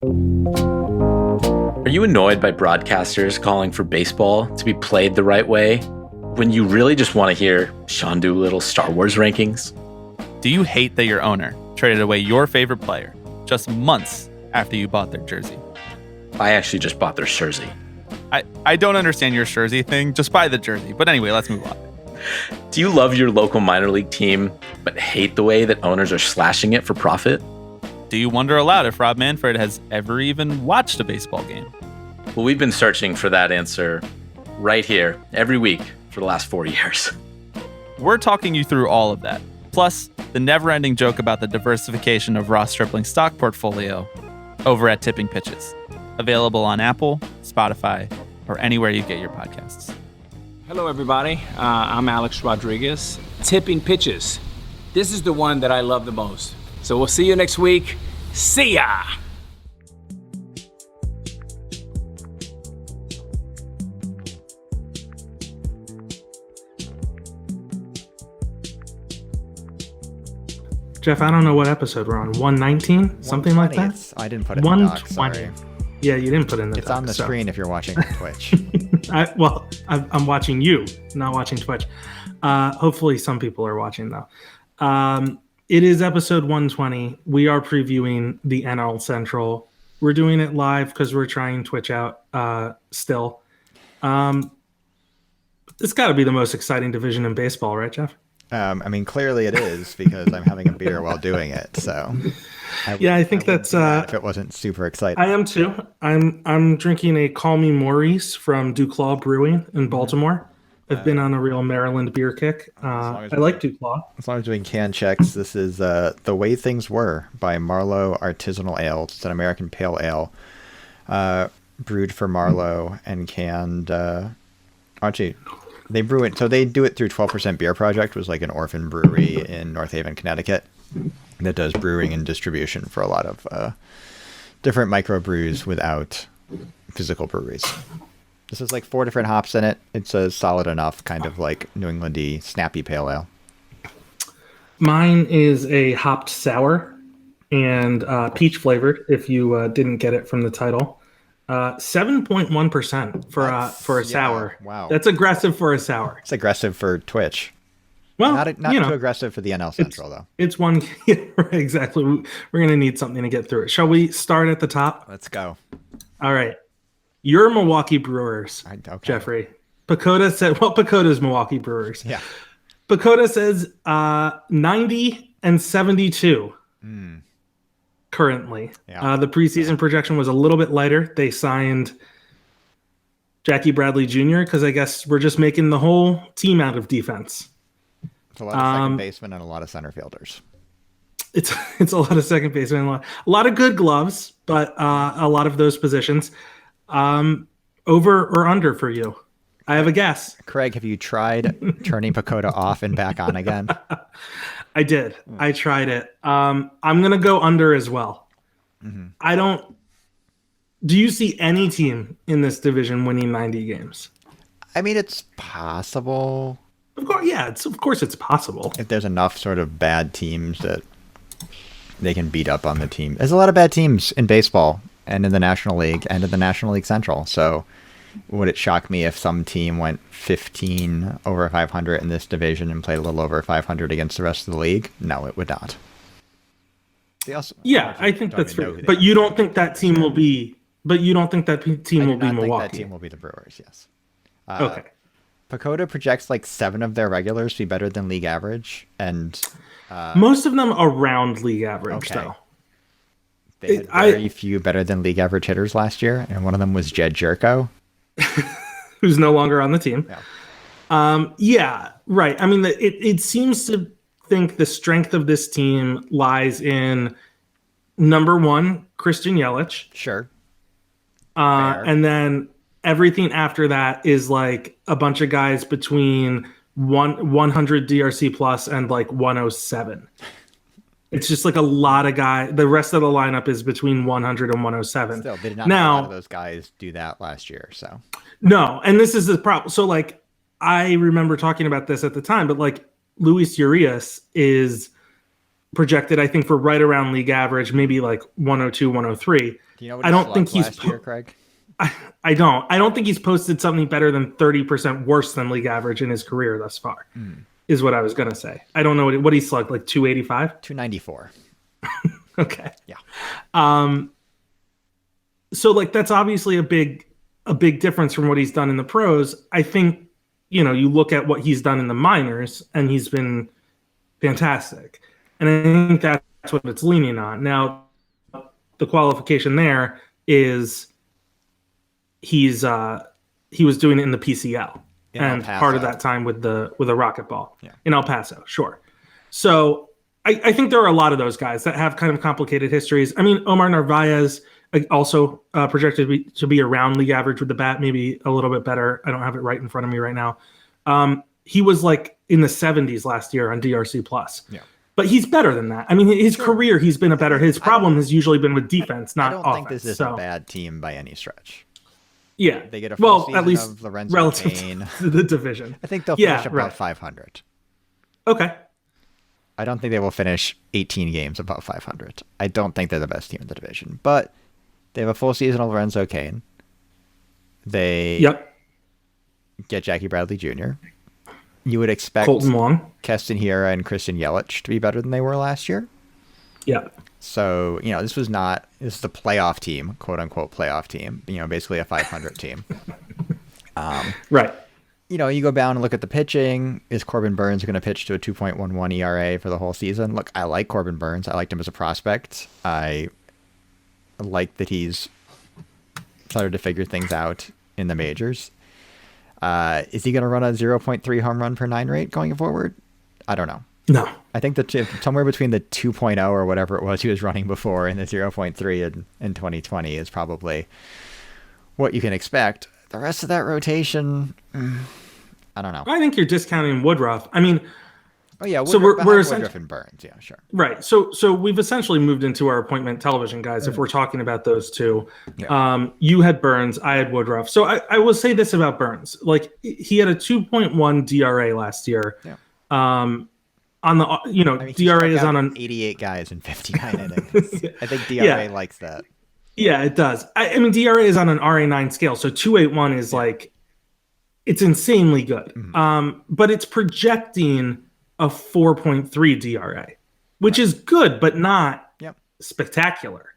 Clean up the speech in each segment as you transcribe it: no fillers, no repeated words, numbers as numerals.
Are you annoyed by broadcasters calling for baseball to be played the right way when you really just want to hear Sean Doolittle's Star Wars rankings? Do you hate that your owner traded away your favorite player just months after you bought their jersey? I actually just bought their jersey. I don't understand your jersey thing. Just buy the jersey. But anyway, let's move on. Do you love your local minor league team, but hate the way that owners are slashing it for profit? Do you wonder aloud if Rob Manfred has ever even watched a baseball game? Well, we've been searching for that answer right here every week for the last 4 years. We're talking you through all of that, plus the never-ending joke about the diversification of Ross Stripling's stock portfolio over at Tipping Pitches. Available on Apple, Spotify, or anywhere you get your podcasts. Hello, everybody. I'm Alex Rodriguez. Tipping Pitches. This is the one that I love the most. So we'll see you next week. See ya! Jeff, I don't know what episode we're on. 119? Something like that? I didn't put it in the doc, sorry. Yeah, you didn't put it in the doc. It's on the screen if you're watching on Twitch. I'm watching you, not watching Twitch. Hopefully some people are watching, though. It is episode 120. We are previewing the NL Central. We're doing it live because we're trying Twitch out still. It's got to be the most exciting division in baseball, right, Jeff? I mean, clearly it is because I'm having a beer while doing it. So, I think that's if it wasn't super exciting. I am too. I'm drinking a Call Me Maurice from Duclaw Brewing in Baltimore. I've been on a real Maryland beer kick. I like Duclaw. As long as doing can checks, this is The Way Things Were by Marlowe Artisanal Ale. It's an American pale ale brewed for Marlowe and canned. Actually, they brew it. So they do it through 12% Beer Project, which was like an orphan brewery in North Haven, Connecticut, that does brewing and distribution for a lot of different microbrews without physical breweries. This is like 4 different hops in it. It's a solid enough kind of like New England-y, snappy pale ale. Mine is a hopped sour and peach flavored, if you didn't get it from the title. 7.1% for a sour. Wow. That's aggressive for a sour. It's aggressive for Twitch. Well, not too aggressive for the NL Central, though. It's one. Yeah, exactly. We're going to need something to get through it. Shall we start at the top? Let's go. All right. Your Milwaukee Brewers, okay. Jeffrey. Pacoda said, Pacoda's Milwaukee Brewers. Yeah. Pacoda says 90 and 72 currently. Yeah. The preseason projection was a little bit lighter. They signed Jackie Bradley Jr. because I guess we're just making the whole team out of defense. It's a lot of second basemen and a lot of center fielders. It's a lot of second basemen, a lot of good gloves, but a lot of those positions. Over or under for you? I have a guess. Craig, have you tried turning Pacoda off and back on again? I did. I tried it. I'm going to go under as well. Mm-hmm. Do you see any team in this division winning 90 games? I mean, it's possible. Of course, yeah. Of course it's possible. If there's enough sort of bad teams that they can beat up on the team. There's a lot of bad teams in baseball and in the National League and in the National League Central. So would it shock me if some team went 15 over 500 in this division and played a little over 500 against the rest of the league? No, it would not. I think that's fair. But you don't think that team will be Milwaukee? I think that team will be the Brewers, yes. Okay. Pacoda projects like 7 of their regulars to be better than league average, and most of them around league average, though. They had very few better than league average hitters last year, and one of them was Jed Jerko, who's no longer on the team. Yeah. Right. I mean, it seems to think the strength of this team lies in number 1, Christian Yelich. Sure. And then everything after that is like a bunch of guys between 100 DRC plus and like 107. It's just like a lot of guys. The rest of the lineup is between 100 and 107. Still, they did not have a lot of those guys do that last year. So no, and this is the problem. So like I remember talking about this at the time, but like Luis Urias is projected, I think, for right around league average, maybe like 102, 103. Do you know what I don't think he's last year, Craig? I don't. I don't think he's posted something better than 30% worse than league average in his career thus far. Is what I was gonna say. I don't know what he slugged, like 285, 294. Okay. Yeah. So like that's obviously a big difference from what he's done in the pros. I think, you look at what he's done in the minors and he's been fantastic. And I think that's what it's leaning on. Now, the qualification there is he was doing it in the PCL and part of that time with the racquetball in El Paso. Sure. So I think there are a lot of those guys that have kind of complicated histories. I mean, Omar Narvaez also projected to be around league average with the bat, maybe a little bit better. I don't have it right in front of me right now. He was like in the 70s last year on DRC plus. Yeah. But he's better than that. I mean, his career, he's been his problem has usually been with defense, not offense. I don't think this is a bad team by any stretch. Yeah. They get a full season at least of Lorenzo relative Cain. to the division. I think they'll finish above 500. Okay. I don't think they will finish 18 games above 500. I don't think they're the best team in the division. But they have a full season of Lorenzo Cain. They get Jackie Bradley Jr. You would expect Colton Wong, Keston Hiura, and Christian Yelich to be better than they were last year. Yeah. So, this is the playoff team, quote unquote playoff team, basically a 500 team. Right. You go down and look at the pitching. Is Corbin Burns going to pitch to a 2.11 ERA for the whole season? Look, I like Corbin Burns. I liked him as a prospect. I like that he's started to figure things out in the majors. Is he going to run a 0.3 home run per 9 rate going forward? I don't know. No. I think that somewhere between the 2.0 or whatever it was he was running before and the 0.3 in 2020 is probably what you can expect. The rest of that rotation, I don't know. I think you're discounting Woodruff. I mean, Woodruff, so we're Woodruff and Burns. Yeah, sure. Right. So we've essentially moved into our appointment television guys. If we're talking about those two, you had Burns, I had Woodruff. So I will say this about Burns: like he had a 2.1 DRA last year. Yeah. On the DRA is on an 88 guys in 59 innings. I think DRA likes that. Yeah, it does. I mean, DRA is on an RA9 scale, so 281 is like it's insanely good. Mm-hmm. But it's projecting a 4.3 DRA, which is good, but not spectacular.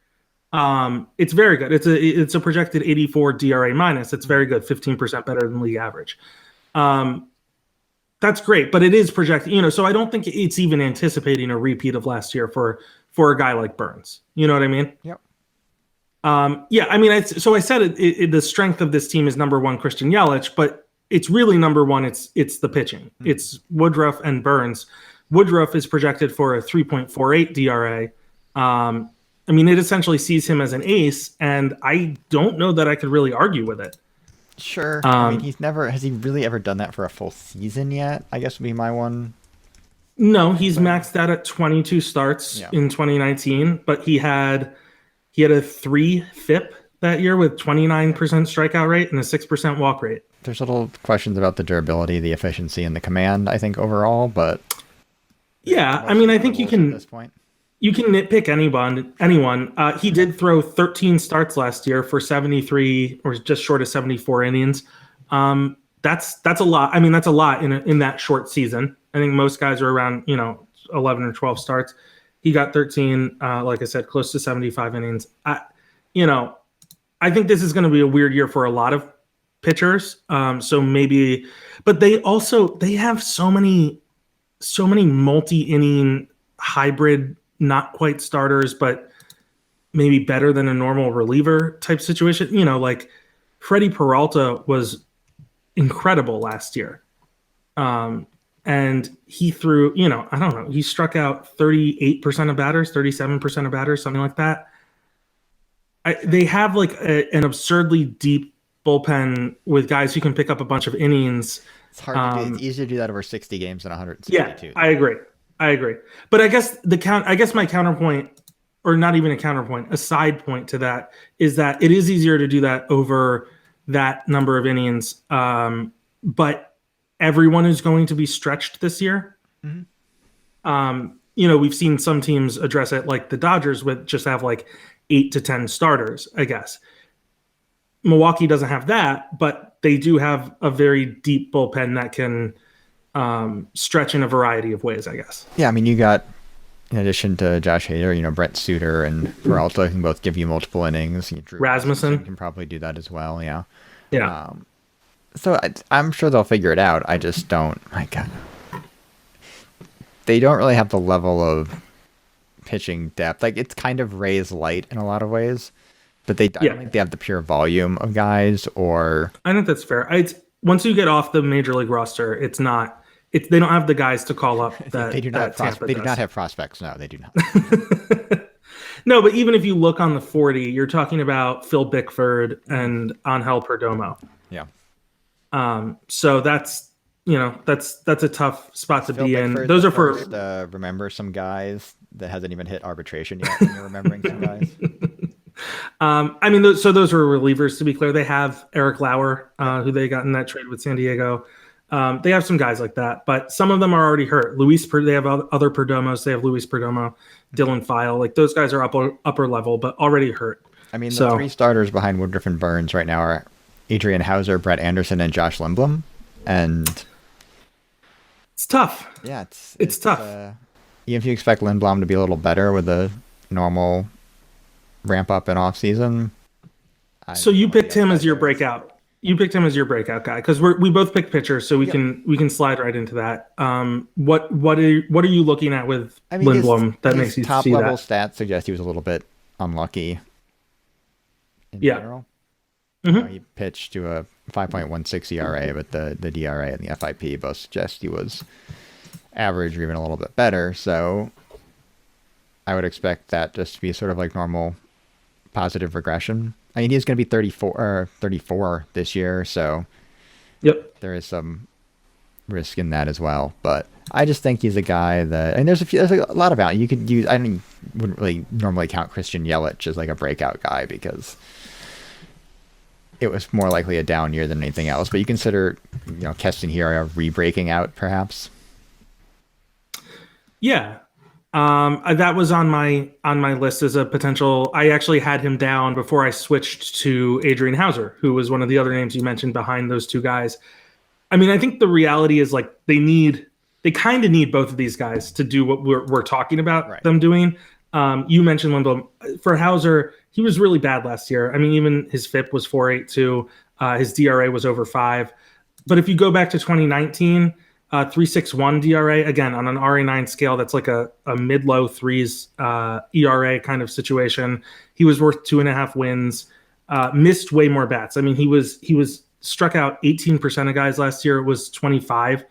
It's very good. It's a projected 84 DRA minus. It's very good, 15% better than league average. That's great, but it is projected, so I don't think it's even anticipating a repeat of last year for a guy like Burns. You know what I mean? Yep. I mean, so I said the strength of this team is number one, Christian Yelich, but it's really number one. It's the pitching. Mm-hmm. It's Woodruff and Burns. Woodruff is projected for a 3.48 DRA. I mean, it essentially sees him as an ace, and I don't know that I could really argue with it. Sure. I mean, has he really ever done that for a full season yet? I guess would be my one. No, he's maxed out at 22 starts in 2019, but he had a 3 FIP that year with 29% strikeout rate and a 6% walk rate. There's little questions about the durability, the efficiency, and the command, I think, overall, but I mean, I think you can at this point. You can nitpick anyone. He did throw 13 starts last year for 73 or just short of 74 innings. That's a lot. I mean, that's a lot in that short season. I think most guys are around 11 or 12 starts. He got 13. Like I said, close to 75 innings. I think this is going to be a weird year for a lot of pitchers. So maybe, but they have so many multi-inning hybrid, not quite starters, but maybe better than a normal reliever type situation. Like Freddie Peralta was incredible last year. And he threw, I don't know, he struck out 38% of batters, 37% of batters, something like that. They have like an absurdly deep bullpen with guys who can pick up a bunch of innings. It's hard to do. It's easier to do that over 60 games than 162. Yeah, I agree. But I guess my counterpoint, or not even a counterpoint, a side point to that is that it is easier to do that over that number of innings. But everyone is going to be stretched this year. Mm-hmm. We've seen some teams address it, like the Dodgers, with just have like 8 to 10 starters, I guess. Milwaukee doesn't have that, but they do have a very deep bullpen that can stretch in a variety of ways, I guess. Yeah, I mean, you got, in addition to Josh Hader, Brent Suter and Peralta can both give you multiple innings. Drew Rasmussen can probably do that as well, yeah. Yeah. So I'm sure they'll figure it out. I just don't, my God. They don't really have the level of pitching depth. Like, it's kind of Rays light in a lot of ways, but I don't think they have the pure volume of guys or... I think that's fair. Once you get off the major league roster, they don't have the guys to call up that they do not they do not have prospects. No, they do not. No, but even if you look on the 40, you're talking about Phil Bickford and Angel Perdomo. Yeah. So that's a tough spot to be in. Those are for remember some guys that hasn't even hit arbitration yet. And you're remembering some guys. Those are relievers, to be clear. They have Eric Lauer, who they got in that trade with San Diego. They have some guys like that, but some of them are already hurt. They have other Perdomos. They have Luis Perdomo, Dylan File. Like, those guys are upper level, but already hurt. I mean, the three starters behind Woodruff and Burns right now are Adrian Hauser, Brett Anderson, and Josh Lindblom. And it's tough. Yeah, it's tough. Even if you expect Lindblom to be a little better with a normal ramp up in off season. So you picked him as your breakout. You picked him as your breakout guy because we both picked pitchers, so we can slide right into that. What are you looking at with Lindblom that makes you top see level that? Stats suggest he was a little bit unlucky. In yeah. general. Mm-hmm. He pitched to a 5.16 ERA, but the DRA and the FIP both suggest he was average or even a little bit better. So I would expect that just to be sort of like normal positive regression. I mean, he's going to be 34 this year, so there is some risk in that as well. But I just think he's a guy that, and there's a lot of value you could use. Wouldn't really normally count Christian Yelich as like a breakout guy because it was more likely a down year than anything else. But you consider, Keston here re-breaking out, perhaps. Yeah. That was on my list as a potential. I actually had him down before I switched to Adrian Hauser, who was one of the other names you mentioned behind those two guys. I mean, I think the reality is like they kind of need both of these guys to do what we're talking about them doing. You mentioned Lindblom. For Hauser, he was really bad last year. I mean, even his FIP was 4.82. His DRA was over 5. But if you go back to 2019. 3.61 DRA, again, on an RA9 scale, that's like a mid-low threes ERA kind of situation. He was worth 2.5 wins, missed way more bats. I mean, he was struck out 18% of guys last year. It was 25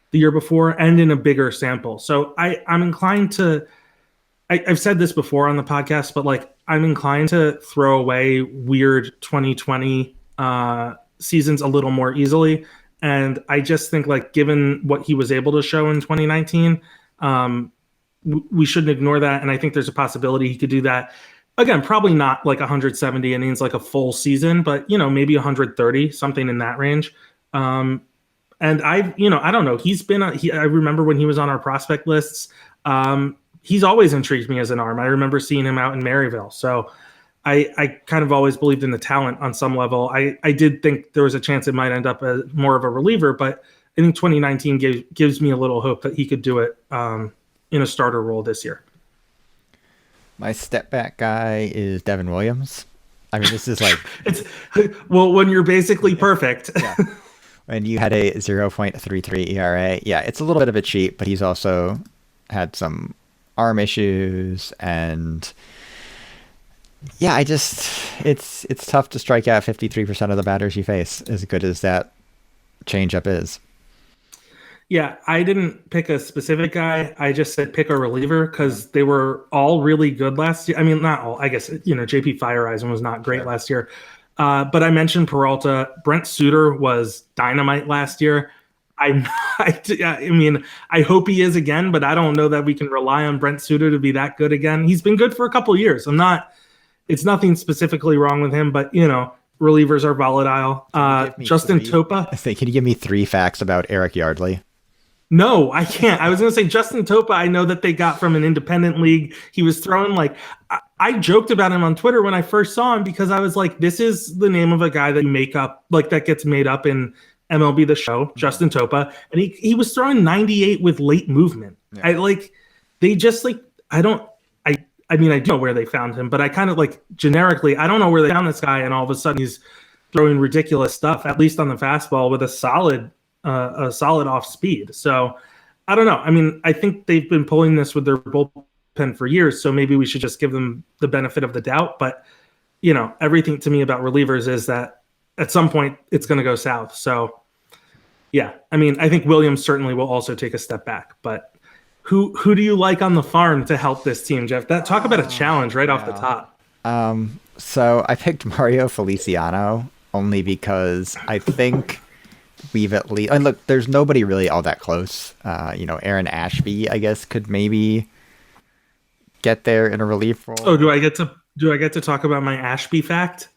the year before, and in a bigger sample. So I'm inclined to, I've said this before on the podcast, but like I'm inclined to throw away weird 2020 seasons a little more easily. And I just think, like, given what he was able to show in 2019, we shouldn't ignore that. And I think there's a possibility he could do that. Again, probably not like 170 innings, like a full season, but, maybe 130, something in that range. And I don't know. He's been, I remember when he was on our prospect lists, he's always intrigued me as an arm. I remember seeing him out in Maryville. So I kind of always believed in the talent on some level. I did think there was a chance it might end up as more of a reliever, but I think 2019 gives me a little hope that he could do it in a starter role this year. My step back guy is Devin Williams. I mean, this is like... when you're basically perfect. Yeah. When you had a 0.33 ERA. Yeah, it's a little bit of a cheat, but he's also had some arm issues and... Yeah, it's tough to strike out 53% of the batters you face, as good as that changeup is. Yeah, I didn't pick a specific guy. I just said pick a reliever because they were all really good last year. I mean, not all. I guess, JP Fireeisen was not great last year. But I mentioned Peralta. Brent Suter was dynamite last year. I mean, I hope he is again, but I don't know that we can rely on Brent Suter to be that good again. He's been good for a couple of years. It's nothing specifically wrong with him, but, relievers are volatile. Justin Topa. Can you give me 3 facts about Eric Yardley? No, I can't. I was going to say Justin Topa, I know that they got from an independent league. He was throwing I joked about him on Twitter when I first saw him because I was like, this is the name of a guy that you make up, like that gets made up in MLB The Show, Justin Topa. And he was throwing 98 with late movement. Yeah. I mean, I do know where they found him, but I kind of like generically, I don't know where they found this guy. And all of a sudden he's throwing ridiculous stuff, at least on the fastball with a solid off speed. So I don't know. I mean, I think they've been pulling this with their bullpen for years, so maybe we should just give them the benefit of the doubt. But, everything to me about relievers is that at some point it's going to go south. So, yeah, I mean, I think Williams certainly will also take a step back. But who do you like on the farm to help this team, Jeff? Talk about a challenge right off the top. So I picked Mario Feliciano only because I think we've at least, and look, there's nobody really all that close. Aaron Ashby, I guess, could maybe get there in a relief role. Oh, do I get to talk about my Ashby fact?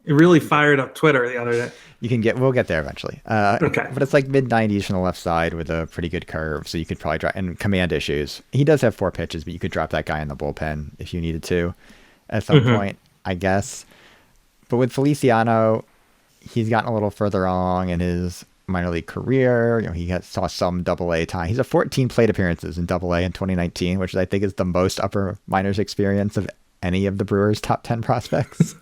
It really fired up Twitter the other day. We'll get there eventually. Okay. But it's like mid-90s from the left side with a pretty good curve, so you could probably drop, and command issues. He does have 4 pitches, but you could drop that guy in the bullpen if you needed to at some point, I guess. But with Feliciano, he's gotten a little further along in his minor league career. He saw some Double-A time. He's a 14 plate appearances in Double-A in 2019, which I think is the most upper minors experience of any of the Brewers' top 10 prospects.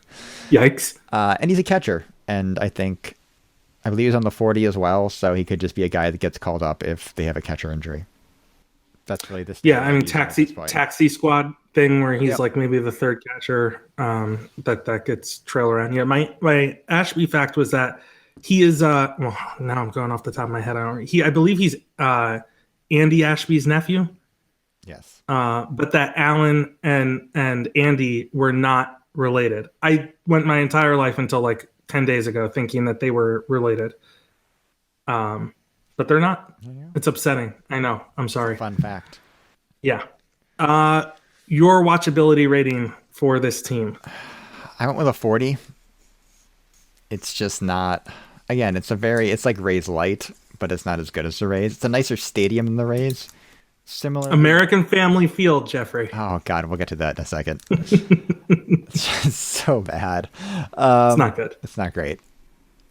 Yikes. And he's a catcher. And I believe he's on the 40 as well, so he could just be a guy that gets called up if they have a catcher injury. That's really this. Yeah, I mean, taxi squad thing where he's like maybe the third catcher that gets trail around. Yeah, my Ashby fact was that he is now I'm going off the top of my head. I believe he's Andy Ashby's nephew. Yes. But that Alan and Andy were not related. I went my entire life until like 10 days ago thinking that they were related. But they're not. Yeah. It's upsetting. I know. I'm sorry. Fun fact. Yeah. Your watchability rating for this team? I went with a 40. It's just not. Again, it's like Rays light, but it's not as good as the Rays. It's a nicer stadium than the Rays. Similar. American Family Field, Jeffrey. Oh God, we'll get to that in a second. It's just so bad. It's not good. It's not great.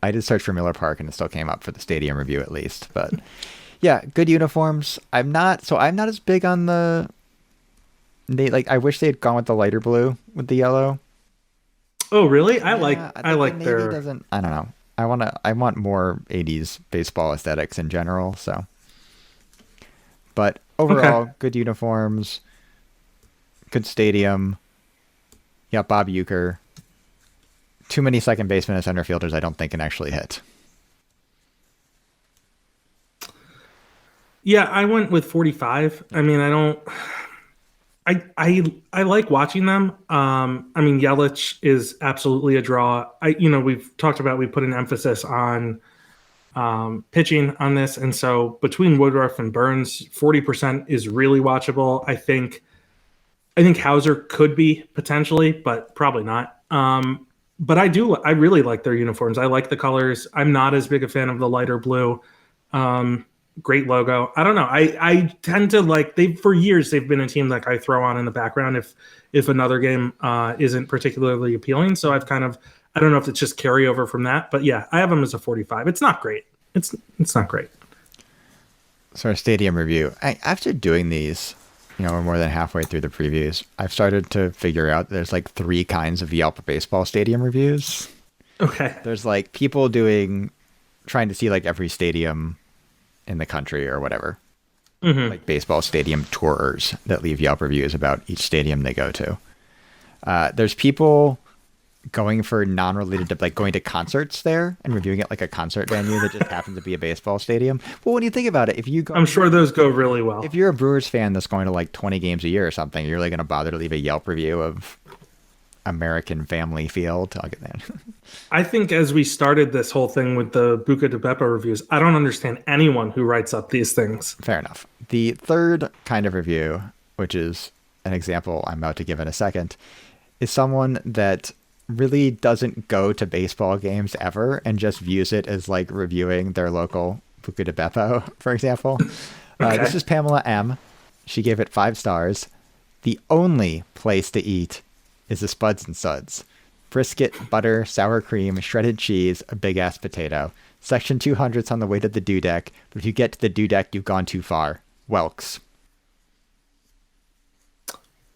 I did search for Miller Park and it still came up for the stadium review at least. But yeah, good uniforms. I'm not as big on the. I wish they had gone with the lighter blue with the yellow. Oh really? I like their. Doesn't. I don't know. I want more 80s baseball aesthetics in general. So. But overall, Good uniforms, good stadium. Yeah, Bob Uecker. Too many second basemen and center fielders I don't think can actually hit. Yeah, I went with 45. I mean, I like watching them. I mean, Yelich is absolutely a draw. We've talked about, we put an emphasis on pitching on this, and so between Woodruff and Burns, 40% is really watchable. I think Hauser could be potentially, but probably not. But I really like their uniforms. I like the colors. I'm not as big a fan of the lighter blue. Great logo. I don't know. I tend to like, for years they've been a team like I throw on in the background if another game isn't particularly appealing. So I've kind of, I don't know if it's just carryover from that, but yeah, I have them as a 45. It's not great. It's not great. So our stadium review. After doing these, we're more than halfway through the previews, I've started to figure out there's like 3 kinds of Yelp baseball stadium reviews. Okay. There's like people trying to see like every stadium in the country or whatever. Mm-hmm. Like baseball stadium tourers that leave Yelp reviews about each stadium they go to. There's people going for non-related to like going to concerts there and reviewing it like a concert venue that just happens to be a baseball stadium. Well, when you think about it, if you go, I'm sure those go really well. If you're a Brewers fan that's going to like 20 games a year or something, you're like going to bother to leave a Yelp review of American Family Field. I'll get that. I think as we started this whole thing with the Buca de Beppo reviews, I don't understand anyone who writes up these things. Fair enough. The third kind of review, which is an example I'm about to give in a second, is someone that really doesn't go to baseball games ever and just views it as like reviewing their local Buca de Beppo, for example. Okay. This is Pamela M. She gave it 5 stars. The only place to eat is the Spuds and Suds. Brisket, butter, sour cream, shredded cheese, a big-ass potato. Section 200's on the way to the dudek, but if you get to the dudek, you've gone too far. Welks.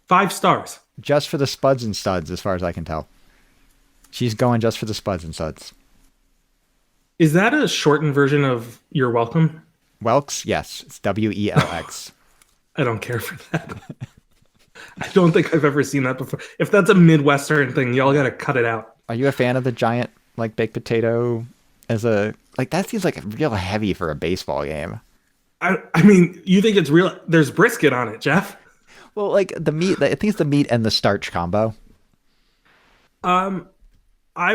5 stars. Just for the Spuds and Suds, as far as I can tell. She's going just for the Spuds and Suds. Is that a shortened version of You're Welcome? Welks? Yes. It's WELX. I don't care for that. I don't think I've ever seen that before. If that's a Midwestern thing, y'all got to cut it out. Are you a fan of the giant, like, baked potato as a... Like, that seems like real heavy for a baseball game. I mean, you think it's real? There's brisket on it, Jeff. Well, like, the meat... I think it's the meat and the starch combo. I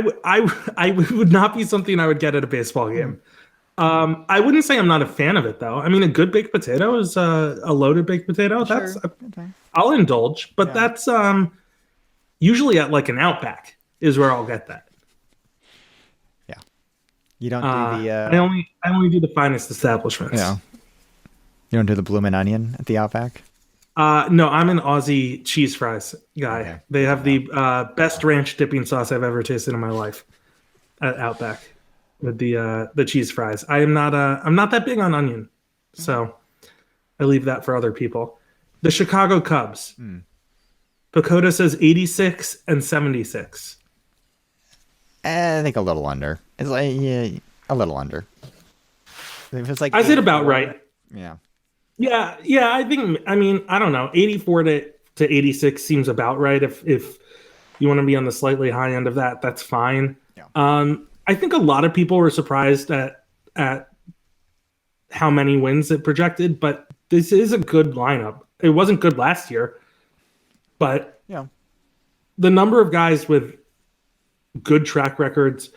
would not be something I would get at a baseball game. I wouldn't say I'm not a fan of it, though. I mean, a good baked potato is a loaded baked potato. Sure. That's Okay. I'll indulge, but that's usually at like an Outback is where I'll get that. Yeah. You don't do the... I only do the finest establishments. Yeah. You don't do the bloomin' onion at the Outback? No, I'm an Aussie cheese fries guy. Okay. They have the best ranch dipping sauce I've ever tasted in my life at Outback with the cheese fries. I'm not that big on onion, so I leave that for other people. The Chicago Cubs. Pacoda says 86 and 76. I think a little under. It's like, yeah, a little under. If it's like I said about right. Yeah. Yeah, I think, I mean, I don't know. 84 to 86 seems about right. If you want to be on the slightly high end of that, that's fine. Yeah. I think a lot of people were surprised at how many wins it projected, but this is a good lineup. It wasn't good last year, but Yeah. the number of guys with good track records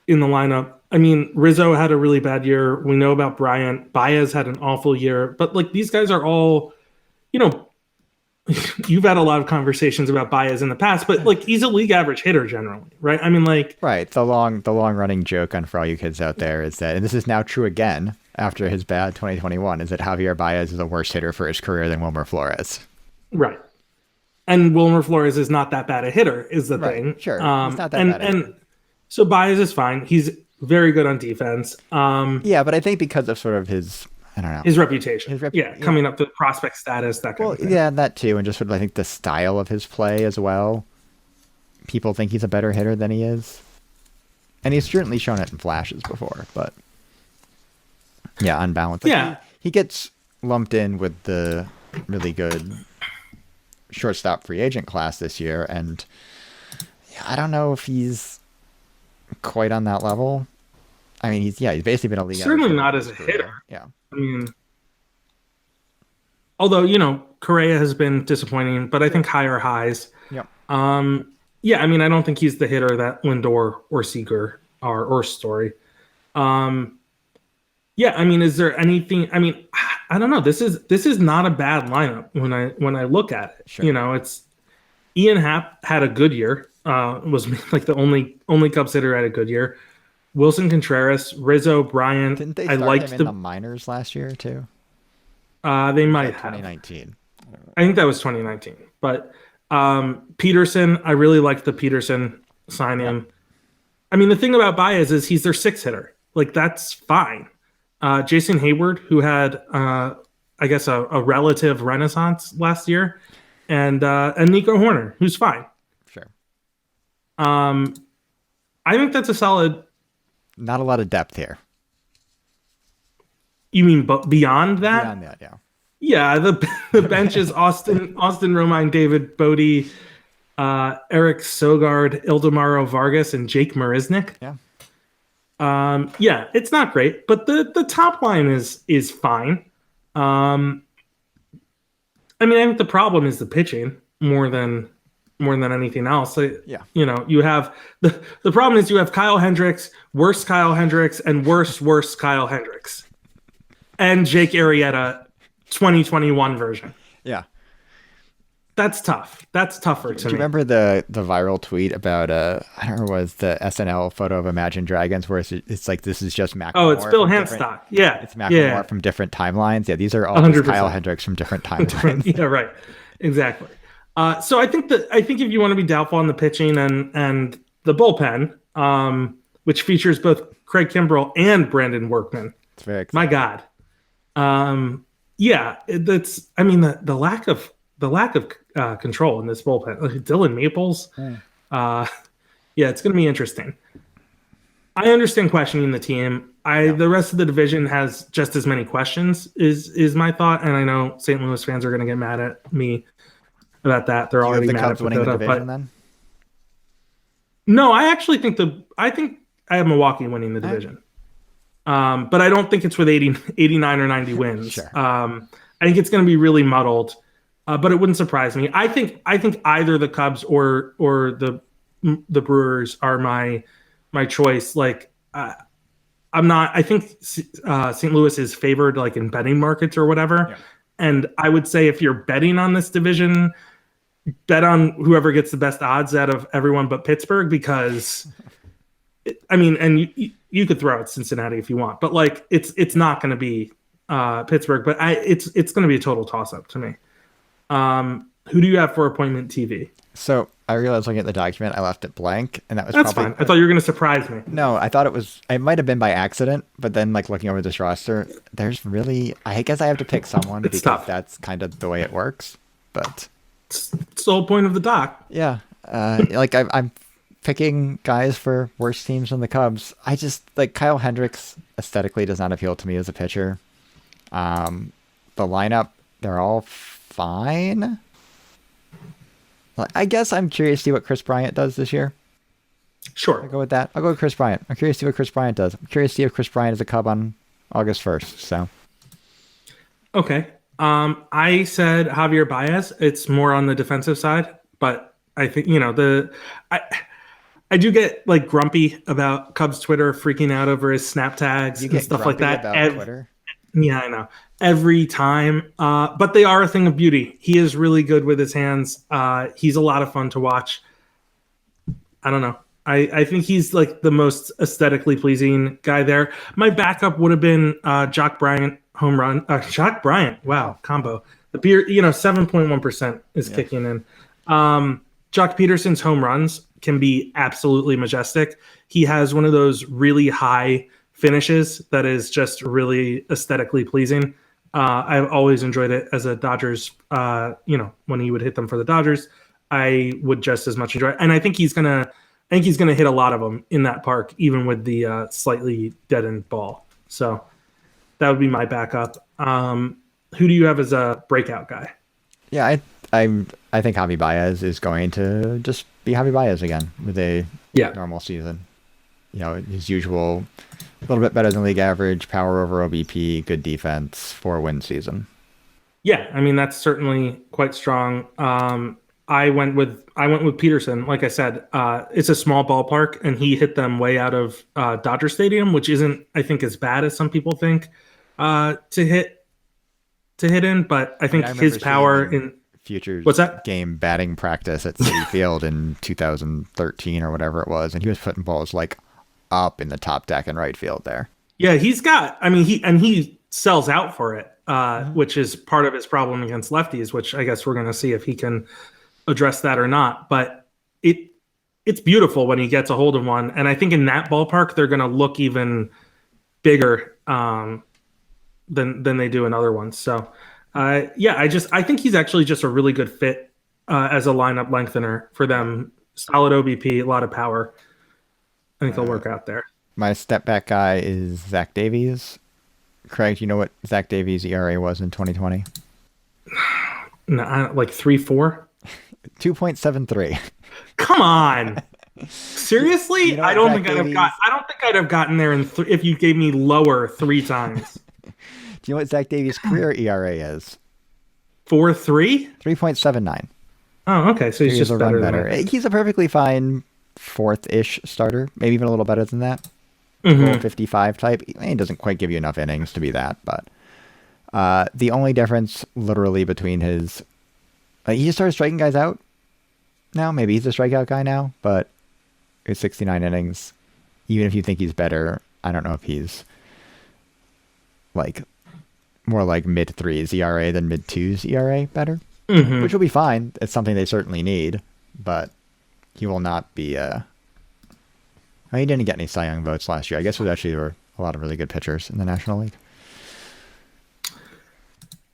in the lineup. I mean, Rizzo had a really bad year. We know about Bryant. Baez had an awful year. But, like, these guys are all, you know, you've had a lot of conversations about Baez in the past, but, like, he's a league average hitter generally, right? I mean, like... Right. The long running joke for all you kids out there is that, and this is now true again after his bad 2021, is that Javier Baez is a worse hitter for his career than Wilmer Flores. Right. And Wilmer Flores is not that bad a hitter, is the thing. Sure. He's not that bad a hitter. And so Baez is fine. He's very good on defense. Yeah, but I think because of sort of his, I don't know. His reputation. Yeah. Coming up to prospect status, that kind of thing. Yeah, that too. And just sort of, I think, the style of his play as well. People think he's a better hitter than he is. And he's certainly shown it in flashes before, but yeah, unbalanced. Like, Yeah. He gets lumped in with the really good shortstop free agent class this year, and yeah, I don't know if he's quite on that level. I mean, he's basically been a league. Certainly not as a hitter. Yeah. I mean, although, you know, Correa has been disappointing, but I think higher highs. Yep. Yeah, I mean, I don't think he's the hitter that Lindor or Seager are, or Story. Yeah, I mean, is there anything? I mean, I don't know. This is not a bad lineup when I look at it. Sure. You know, it's Ian Happ had a good year. Was like the only Cubs hitter had a good year. Wilson Contreras, Rizzo, Bryant. Didn't they I start liked him in the minors last year too? They might have. 2019. I think that was 2019. But Peterson, I really liked the Peterson sign-in. I mean, the thing about Baez is he's their 6th hitter. Like, that's fine. Jason Hayward, who had, I guess, a relative renaissance last year, and Nico Horner, who's fine. Sure. I think that's a solid. Not a lot of depth here. You mean beyond that? Beyond that, yeah. Yeah, the bench is Austin Romine, David Bodie, Eric Sogard, Ildemaro Vargas, and Jake Marisnik. Yeah. Yeah, it's not great, but the top line is fine. I mean, I think the problem is the pitching more than anything else. Yeah. You know, you have the problem is you have Kyle Hendricks, worse Kyle Hendricks, and worse Kyle Hendricks, and Jake Arrieta, 2021 version. Yeah. That's tough. That's tougher to me. Do you remember the viral tweet about I don't know, was the SNL photo of Imagine Dragons where it's like, this is just Macklemore. Oh, it's Bill Handstock. Yeah. It's Macklemore from different timelines. Yeah, these are all just Kyle Hendricks from different timelines. Yeah, right. Exactly. So I think if you want to be doubtful on the pitching and the bullpen, which features both Craig Kimbrell and Brandon Workman. It's very exciting. My God. That's. I mean, the lack of control in this bullpen. Like Dylan Maples. It's going to be interesting. I understand questioning the team. The rest of the division has just as many questions. Is my thought, and I know St. Louis fans are going to get mad at me about that. They're already mad at winning the Pagoda, division then? No, I actually think I have Milwaukee winning the division. But I don't think it's with 89 or 90 wins. Sure. I think it's going to be really muddled, but it wouldn't surprise me. I think either the Cubs or the Brewers are my choice. Like, I'm not. I think St. Louis is favored like in betting markets or whatever. Yeah. And I would say if you're betting on this division, bet on whoever gets the best odds out of everyone but Pittsburgh, because you could throw out Cincinnati if you want, but like it's not going to be Pittsburgh, but it's going to be a total toss up to me. Who do you have for appointment TV? So I realized looking at the document, I left it blank, and that's probably fine. I thought you were going to surprise me. No, I thought it might have been by accident, but then like looking over this roster, there's really, I guess I have to pick someone because tough. That's kind of the way it works. But it's the whole point of the doc. Yeah, I'm picking guys for worse teams than the Cubs. I just like Kyle Hendricks aesthetically does not appeal to me as a pitcher. The lineup, they're all fine. I guess I'm curious to see what Chris Bryant does this year. Sure. I'll go with that. I'll go with Chris Bryant. I'm curious to see what Chris Bryant does. I'm curious to see if Chris Bryant is a Cub on August 1st. So. Okay. I said Javier Baez. It's more on the defensive side, but I think, I do get like grumpy about Cubs Twitter freaking out over his snap tags and stuff like that. Twitter? Yeah, I know. Every time. But they are a thing of beauty. He is really good with his hands. He's a lot of fun to watch. I don't know. I think he's like the most aesthetically pleasing guy there. My backup would have been Jock Bryant home run. Jock Bryant. Wow. Combo. The beer, 7.1% is kicking in. Jock Peterson's home runs can be absolutely majestic. He has one of those really high finishes that is just really aesthetically pleasing. I've always enjoyed it as a Dodgers, when he would hit them for the Dodgers, I would just as much enjoy it. And I think he's going to hit a lot of them in that park, even with the slightly deadened ball. So that would be my backup. Who do you have as a breakout guy? Yeah, I think Javi Baez is going to just be Javi Baez again with a normal season. His usual, a little bit better than league average, power over OBP, good defense, 4-win season. Yeah, I mean that's certainly quite strong. I went with Peterson. Like I said, it's a small ballpark, and he hit them way out of Dodger Stadium, which isn't, I think, as bad as some people think to hit in. But I think his power in Futures what's that game batting practice at Citi Field in 2013 or whatever it was, and he was putting balls like up in the top deck in right field there. Yeah, he's got. I mean, he sells out for it, which is part of his problem against lefties. Which I guess we're going to see if he can address that or not. But it's beautiful when he gets a hold of one, and I think in that ballpark they're going to look even bigger than they do in other ones. So, I think he's actually just a really good fit as a lineup lengthener for them. Solid OBP, a lot of power. I think he'll work out there. My step back guy is Zach Davies. Craig, do you know what Zach Davies' ERA was in 2020? No, like 3.4? 2.73. Come on. Seriously? I don't think I'd have gotten there if you gave me lower 3 times. Do you know what Zach Davies' career ERA is? 4.3? 3.79. Oh, okay. So he's just a better run better. He's a perfectly fine fourth-ish starter, maybe even a little better than that. 55 type. He doesn't quite give you enough innings to be that, but the only difference literally between his he just started striking guys out now. Maybe he's a strikeout guy now, but it's 69 innings. Even if you think he's better, I don't know if he's like more like mid-3s ERA than mid-2s ERA better. which will be fine. It's something they certainly need, but he will not be. He didn't get any Cy Young votes last year. I guess there were a lot of really good pitchers in the National League.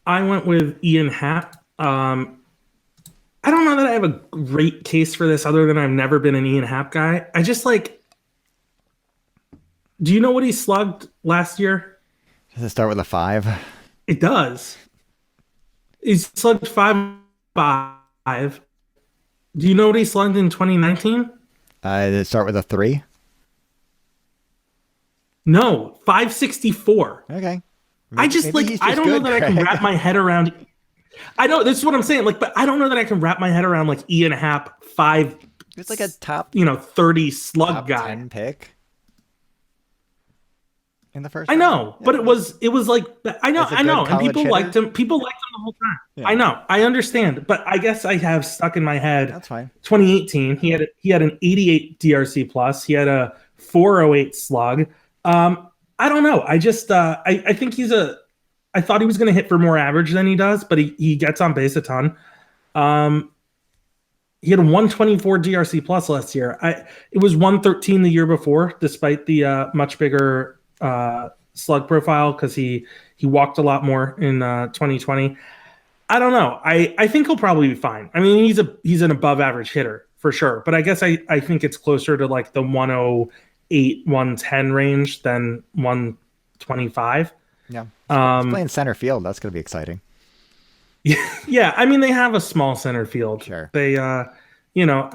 I went with Ian Happ. I don't know that I have a great case for this other than I've never been an Ian Happ guy. I just do you know what he slugged last year? Does it start with a 5? It does. He slugged 5.5. Do you know what he slugged in 2019? Did it start with a 3? No, 564. Okay. I don't know that I can wrap my head around. I know this is what I'm saying. But I don't know that I can wrap my head around Ian Happ 5. It's like a top, 30 slug top guy. 10 pick in the first. I know, round. but it was I know, and people hitter. liked him. People liked him the whole time. Yeah. I know, I understand, but I guess I have stuck in my head. That's fine. 2018, he had an 88 DRC plus. He had a 408 slug. I don't know. I just I think I thought he was going to hit for more average than he does, but he gets on base a ton. He had a 124 DRC plus last year. It was 113 the year before, despite the much bigger slug profile, because he walked a lot more in 2020. I don't know. I think he'll probably be fine. I mean, he's an above average hitter for sure, but I guess I think it's closer to the 108, 110 range than 125. Yeah. He's playing center field. That's going to be exciting. Yeah, I mean, they have a small center field. Sure. They I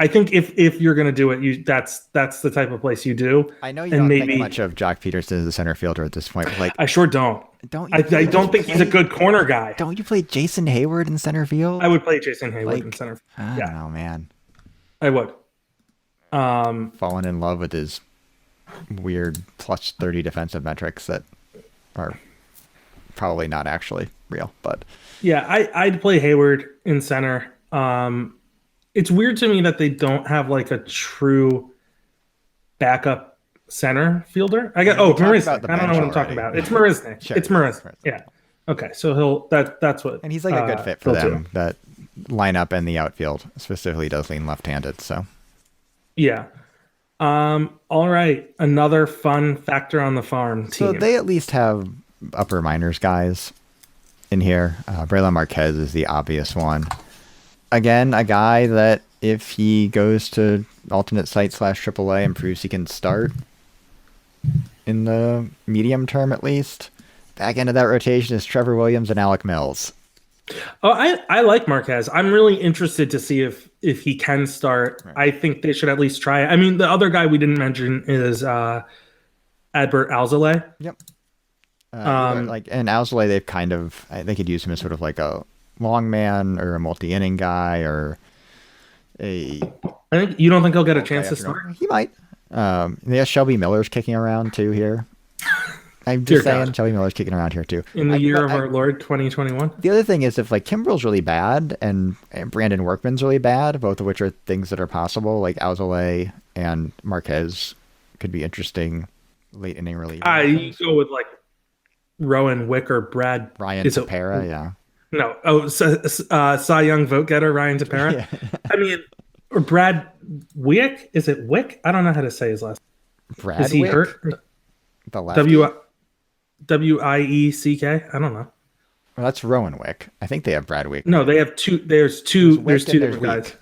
think if you're going to do it, that's the type of place you do. I know you don't think much of Jock Peterson as a center fielder at this point. But I sure don't. I don't think he's a good corner guy. Don't you play Jason Hayward in center field? I would play Jason Hayward in center field. I don't know, man. I would. Fallen in love with his weird plus 30 defensive metrics that are probably not actually real, but yeah, I'd play Hayward in center. It's weird to me that they don't have a true backup center fielder. Marisnik. I don't know what I'm talking about. It's Marisnik. Sure. It's Marisnik. Yeah. Okay, so that's what. And he's a good fit for them. That lineup and the outfield specifically does lean left-handed. So yeah. All right. Another fun factor on the farm team. So they at least have upper minors guys in here. Braylon Marquez is the obvious one. Again, a guy that if he goes to alternate site / AAA and proves he can start in the medium term at least, back end of that rotation is Trevor Williams and Alec Mills. Oh, I like Marquez. I'm really interested to see if he can start. Right. I think they should at least try it. I mean, the other guy we didn't mention is Adbert Alzolay. Yep. And Alzolay, they could use him as sort of a long man or a multi-inning guy or a. I think you don't think he'll get a chance to start. He might. Shelby Miller's kicking around too here. I'm just saying, Shelby Miller's kicking around here too. In the year of our Lord 2021. The other thing is if Kimbrel's really bad and Brandon Workman's really bad, both of which are things that are possible, Alzolay and Marquez could be interesting late inning relievers. You go with Rowan Wick or Ryan Tepera, yeah. No, Cy Young vote getter Ryan Tepera. Yeah. I mean, or Brad Wick. Is it Wick? I don't know how to say his last name. Brad Is he Wick? hurt? The lefty? Wiek. I don't know. Well, that's Rowan Wick. I think they have Brad Wick. No, they have two. There's two different guys.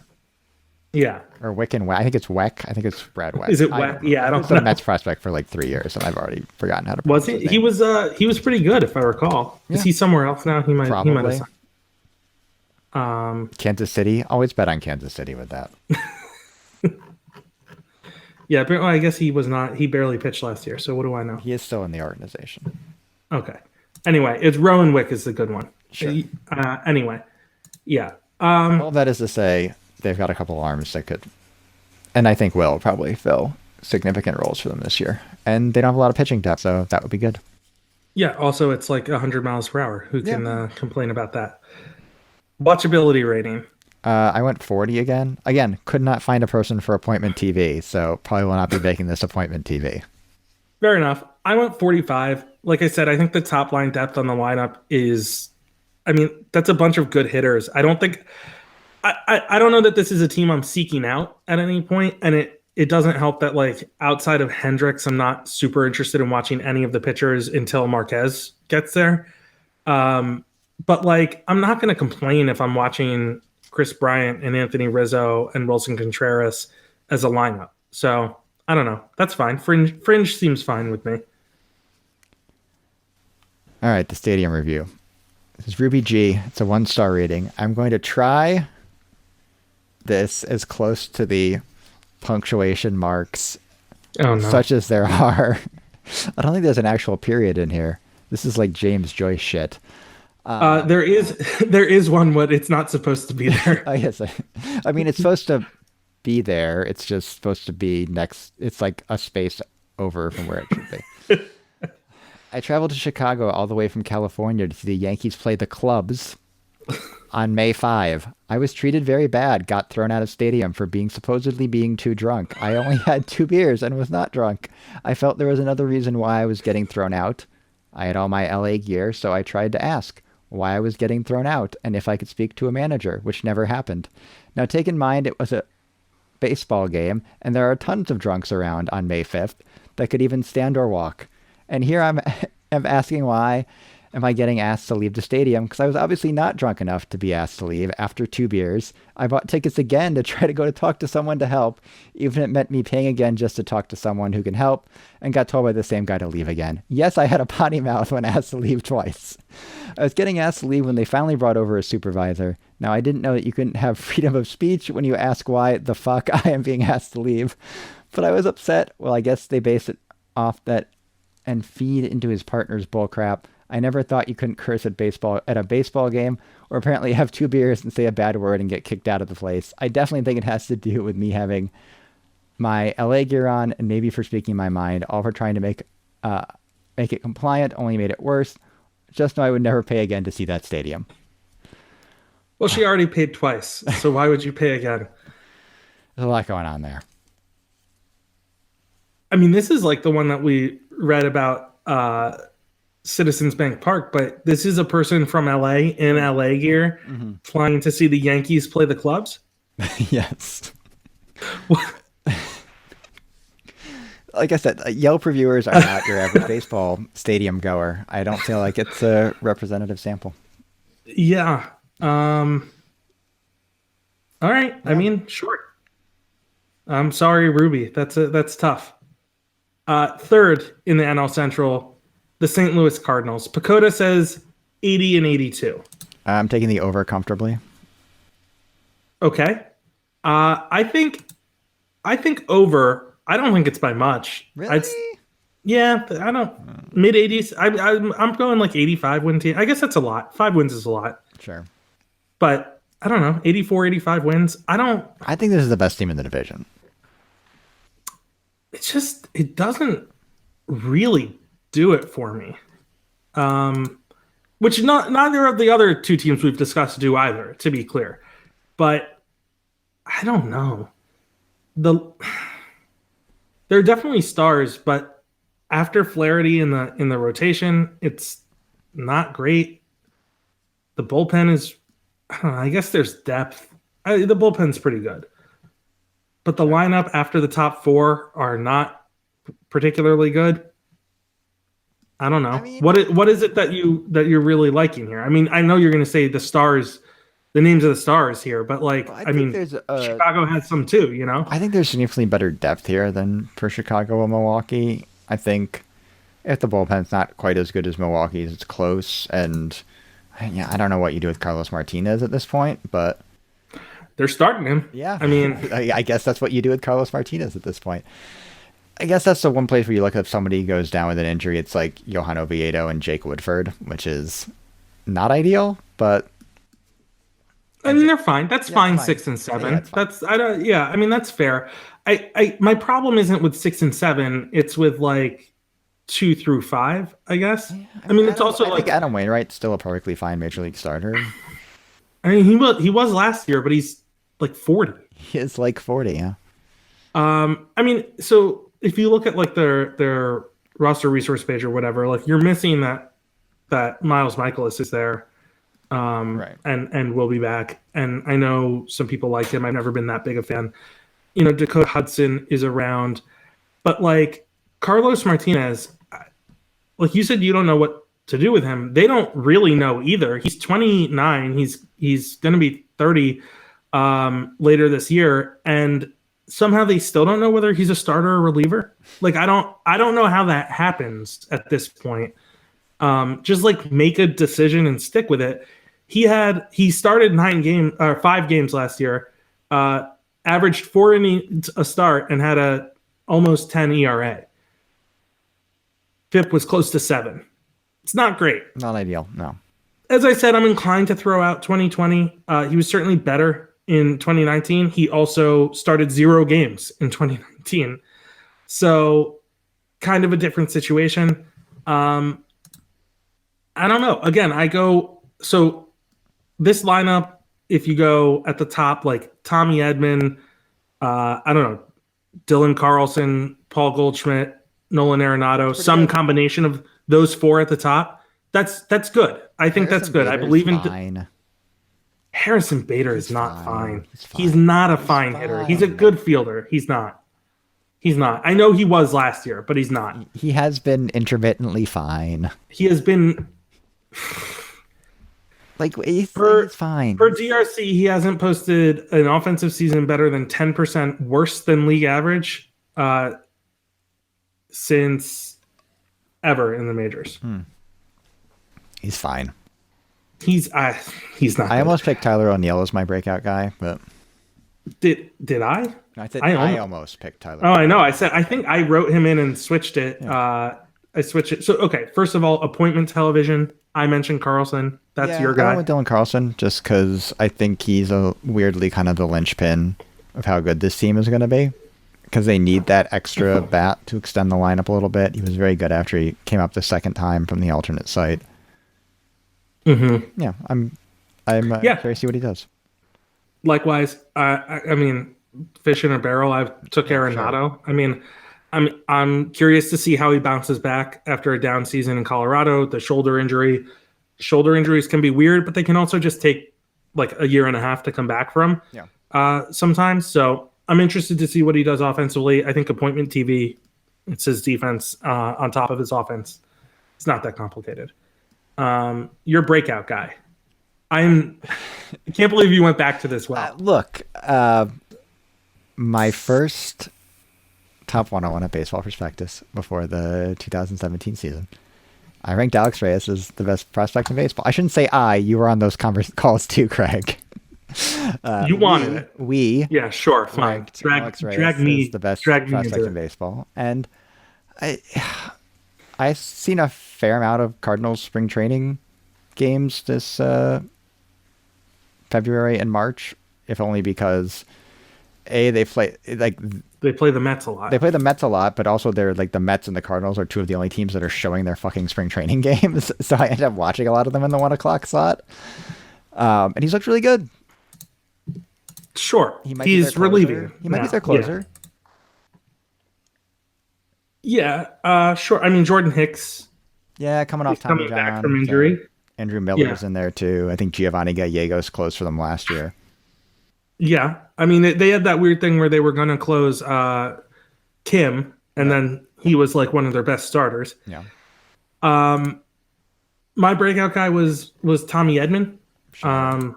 Yeah. Or Wick and Weck. I think it's Weck. I think it's Brad Weck. Is it Weck? Yeah, I don't know. He's been a Mets prospect for 3 years, and I've already forgotten how to pronounce his name. He was pretty good, if I recall. Yeah. Is he somewhere else now? He might have. Kansas City. Always bet on Kansas City with that. Yeah, but I guess he was not. He barely pitched last year, so what do I know? He is still in the organization. Okay. Anyway, it's Rowan Wick is the good one. Sure. Anyway, yeah. All that is to say, they've got a couple arms that could, and I think will probably fill significant roles for them this year. And they don't have a lot of pitching depth, so that would be good. Yeah. Also, it's 100 miles per hour. Who can complain about that? Watchability rating. I went 40 again. Again, could not find a person for appointment TV, so probably will not be making this appointment TV. Fair enough. I went 45. Like I said, I think the top line depth on the lineup is I mean, that's a bunch of good hitters. I don't think I don't know that this is a team I'm seeking out at any point, and it doesn't help that like outside of Hendricks, I'm not super interested in watching any of the pitchers until Marquez gets there. But like, I'm not going to complain if I'm watching Chris Bryant and Anthony Rizzo and Wilson Contreras as a lineup. So I don't know. That's fine. Fringe seems fine with me. All right, the stadium review. This is Ruby G. It's a 1-star rating. I'm going to try this as close to the punctuation marks such as there are. I don't think there's an actual period in here. This is like James Joyce shit. There is one, but it's not supposed to be there. Yes. I mean, it's supposed to be there. It's just supposed to be next. It's like a space over from where it should be. I traveled to Chicago all the way from California to see the Yankees play the Clubs on May 5. I was treated very bad, got thrown out of stadium for supposedly being too drunk. I only had 2 beers and was not drunk. I felt there was another reason why I was getting thrown out. I had all my LA gear, so I tried to ask why I was getting thrown out and if I could speak to a manager, which never happened. Now, take in mind it was a baseball game, and there are tons of drunks around on May 5th that could even stand or walk. And here I'm asking why am I getting asked to leave the stadium, because I was obviously not drunk enough to be asked to leave after 2 beers. I bought tickets again to try to go to talk to someone to help, even if it meant me paying again just to talk to someone who can help, and got told by the same guy to leave again. Yes, I had a potty mouth when asked to leave twice. I was getting asked to leave when they finally brought over a supervisor. Now, I didn't know that you couldn't have freedom of speech when you ask why the fuck I am being asked to leave, but I was upset. Well, I guess they base it off that and feed into his partner's bullcrap. I never thought you couldn't curse at a baseball game, or apparently have 2 beers and say a bad word and get kicked out of the place. I definitely think it has to do with me having my LA gear on and maybe for speaking my mind, all for trying to make it compliant, only made it worse. Just know I would never pay again to see that stadium. Well, she already paid twice, so why would you pay again? There's a lot going on there. I mean, this is like the one that we read about Citizens Bank Park, but this is a person from LA in LA gear flying to see the Yankees play the Clubs. Yes. Like I said, Yelp reviewers are not your average baseball stadium goer. I don't feel like it's a representative sample. Yeah. All right. Yeah. I mean, sure. I'm sorry, Ruby. That's tough. Third in the NL Central, the St. Louis Cardinals. Pacoda says 80 and 82. I'm taking the over comfortably. Okay. I think over. I don't think it's by much. Really? Yeah, I don't. Mid 80s. I'm going like 85 win team. I guess that's a lot. 5 wins is a lot. Sure. But I don't know. 84, 85 wins. I think this is the best team in the division. It doesn't really do it for me. Which neither of the other 2 teams we've discussed do either, to be clear. But I don't know. They're definitely stars, but after Flaherty in the rotation, it's not great. The bullpen is, I don't know, I guess there's depth. The bullpen's pretty good. But the lineup after the top 4 are not particularly good. I don't know. I mean, what is it that you're really liking here? I mean, I know you're going to say the stars, the names of the stars here, but like, I mean, Chicago has some too, you know? I think there's significantly better depth here than for Chicago or Milwaukee. I think if the bullpen's not quite as good as Milwaukee's, it's close. And yeah, I don't know what you do with Carlos Martinez at this point, but they're starting him. Yeah. I mean, I guess that's what you do with Carlos Martinez at this point. I guess that's the one place where you look at if somebody goes down with an injury, it's like Johan Oviedo and Jake Woodford, which is not ideal, but I mean, they're fine. That's fine. 6 and 7. Yeah, I mean, that's fair. My problem isn't with 6 and 7. It's with like 2 through 5, I guess. Yeah, I mean, it's also like Adam Wainwright's still a perfectly fine major league starter. I mean, he was last year, but he's like 40. He is like 40, yeah. I mean, so if you look at like their roster resource page or whatever, like you're missing that Miles Michaelis is there. Right. and will be back. And I know some people like him. I've never been that big a fan. You know, Dakota Hudson is around, but like Carlos Martinez, like you said, you don't know what to do with him. They don't really know either. He's 29. He's going to be 30 later this year, and somehow they still don't know whether he's a starter or reliever. Like I don't know how that happens at this point. Just like make a decision and stick with it. He started 5 games last year, averaged 4 innings a start, and had a almost 10 ERA. FIP was close to 7. It's not great. Not ideal, no. As I said, I'm inclined to throw out 2020. He was certainly better in 2019. He also started 0 games in 2019. So kind of a different situation. I don't know. Again, so this lineup, if you go at the top, like Tommy Edman, I don't know, Dylan Carlson, Paul Goldschmidt, Nolan Arenado, some combination of those 4 at the top. That's good. I think that's good. I believe in fine. Harrison Bader is not fine. He's He's not a fine hitter. He's a good fielder. He's not. I know he was last year, but he's not. He has been intermittently fine. He has been Like he's fine. For DRC, he hasn't posted an offensive season better than 10% worse than league average since ever in the majors. He's fine. He's not. I almost picked Tyler O'Neill as my breakout guy, but Did I? I almost picked Tyler. Oh, I know. I think I wrote him in and switched it. Yeah. I switched it. So okay, first of all, appointment television. I mentioned Carlson. That's your I guy. went with Dylan Carlson just because I think he's a weirdly kind of the linchpin of how good this team is going to be. Because they need that extra bat to extend the lineup a little bit. He was very good after he came up the second time from the alternate site. Mm-hmm. Yeah, I'm curious to see what he does. Likewise, I mean, fish in a barrel. I took Arenado. Sure. I mean, I'm curious to see how he bounces back after a down season in Colorado. The shoulder injury. Shoulder injuries can be weird, but they can also just take like a year and a half to come back from. Yeah. Sometimes. So I'm interested to see what he does offensively. I think appointment TV, it's his defense on top of his offense. It's not that complicated. Your breakout guy. I can't believe you went back to this well. Look, my first top 101 at Baseball Prospectus before the 2017 season, I ranked Alex Reyes as the best prospect in baseball. I shouldn't say you were on those calls too, Craig. You wanted it. Yeah, sure, fine. Alex Reyes as the best prospect in baseball. And I've seen a fair amount of Cardinals spring training games this February and March, if only because they play the Mets a lot. They play the Mets a lot, but also they're like the Mets and the Cardinals are 2 of the only teams that are showing their fucking spring training games. So I end up watching a lot of them in the 1:00 slot. And he's looked really good. Sure, he's relieving. He might be their closer. Yeah, sure. I mean, Jordan Hicks. Yeah, coming back from injury. Andrew Miller's in there too. I think Giovanni Gallegos closed for them last year. Yeah, I mean, they had that weird thing where they were going to close Kim, and then he was like one of their best starters. Yeah. My breakout guy was Tommy Edman. Sure.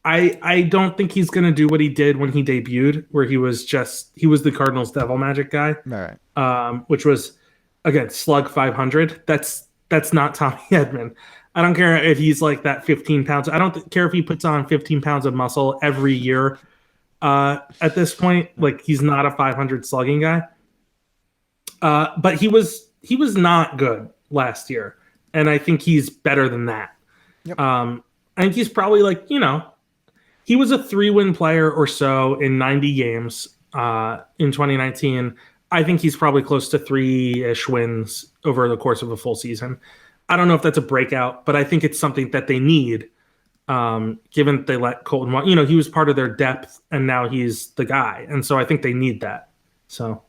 I don't think he's going to do what he did when he debuted, where he was the Cardinals Devil Magic guy. All right. Which was, again, slug 500. That's not Tommy Edman. I don't care if he's like that 15 pounds. I don't care if he puts on 15 pounds of muscle every year. At this point, like he's not a 500 slugging guy. But he was not good last year, and I think he's better than that. Yep. I think he's probably like, he was a 3-win player or so in 90 games in 2019. I think he's probably close to 3-ish wins over the course of a full season. I don't know if that's a breakout, but I think it's something that they need, given they let Colton, he was part of their depth, and now he's the guy. And so I think they need that. So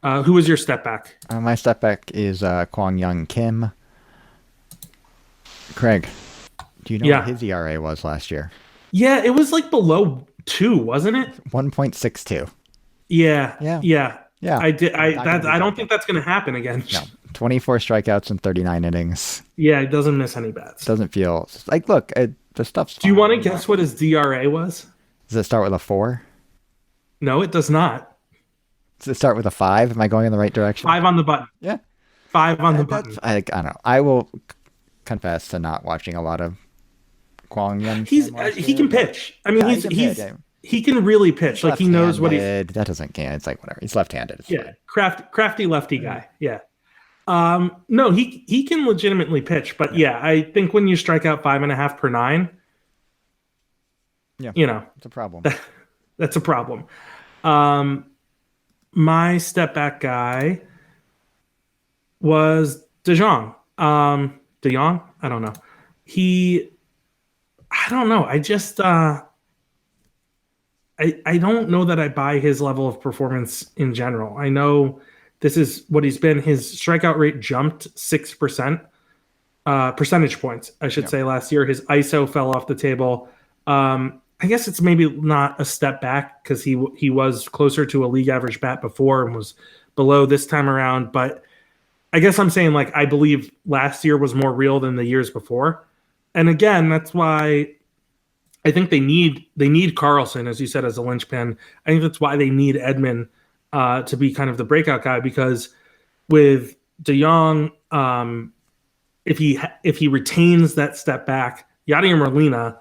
who was your step back? My step back is Kwang Young Kim. Craig. Do you know what his ERA was last year? Yeah, it was like below 2, wasn't it? 1.62. Yeah. I don't think that's going to happen again. No. 24 strikeouts in 39 innings. Yeah, it doesn't miss any bats. Doesn't feel like, look, the stuff's Do you want to guess what his DRA was? Does it start with a 4? No, it does not. Does it start with a 5? Am I going in the right direction? 5 on the button. Yeah. 5 on the button. I don't know. I will confess to not watching a lot of Kwang Yun. He can pitch. I mean, he can really pitch. Like, he knows what he's... That doesn't count. It's like, whatever. He's left-handed. It's fine. Crafty lefty guy. Yeah. No, he can legitimately pitch, but I think when you strike out 5.5 per 9, it's a problem. That's a problem. My step back guy was De Jong. De Jong? I don't know. I don't know. I just I don't know that I buy his level of performance in general. I know this is what he's been. His strikeout rate jumped 6%, percentage points, I should say, last year. His ISO fell off the table. I guess it's maybe not a step back because he was closer to a league average bat before and was below this time around. But I guess I'm saying, like, I believe last year was more real than the years before. And again, that's why I think they need Carlson, as you said, as a linchpin. I think that's why they need Edman to be kind of the breakout guy, because with De Jong, if he retains that step back, Yadier Molina,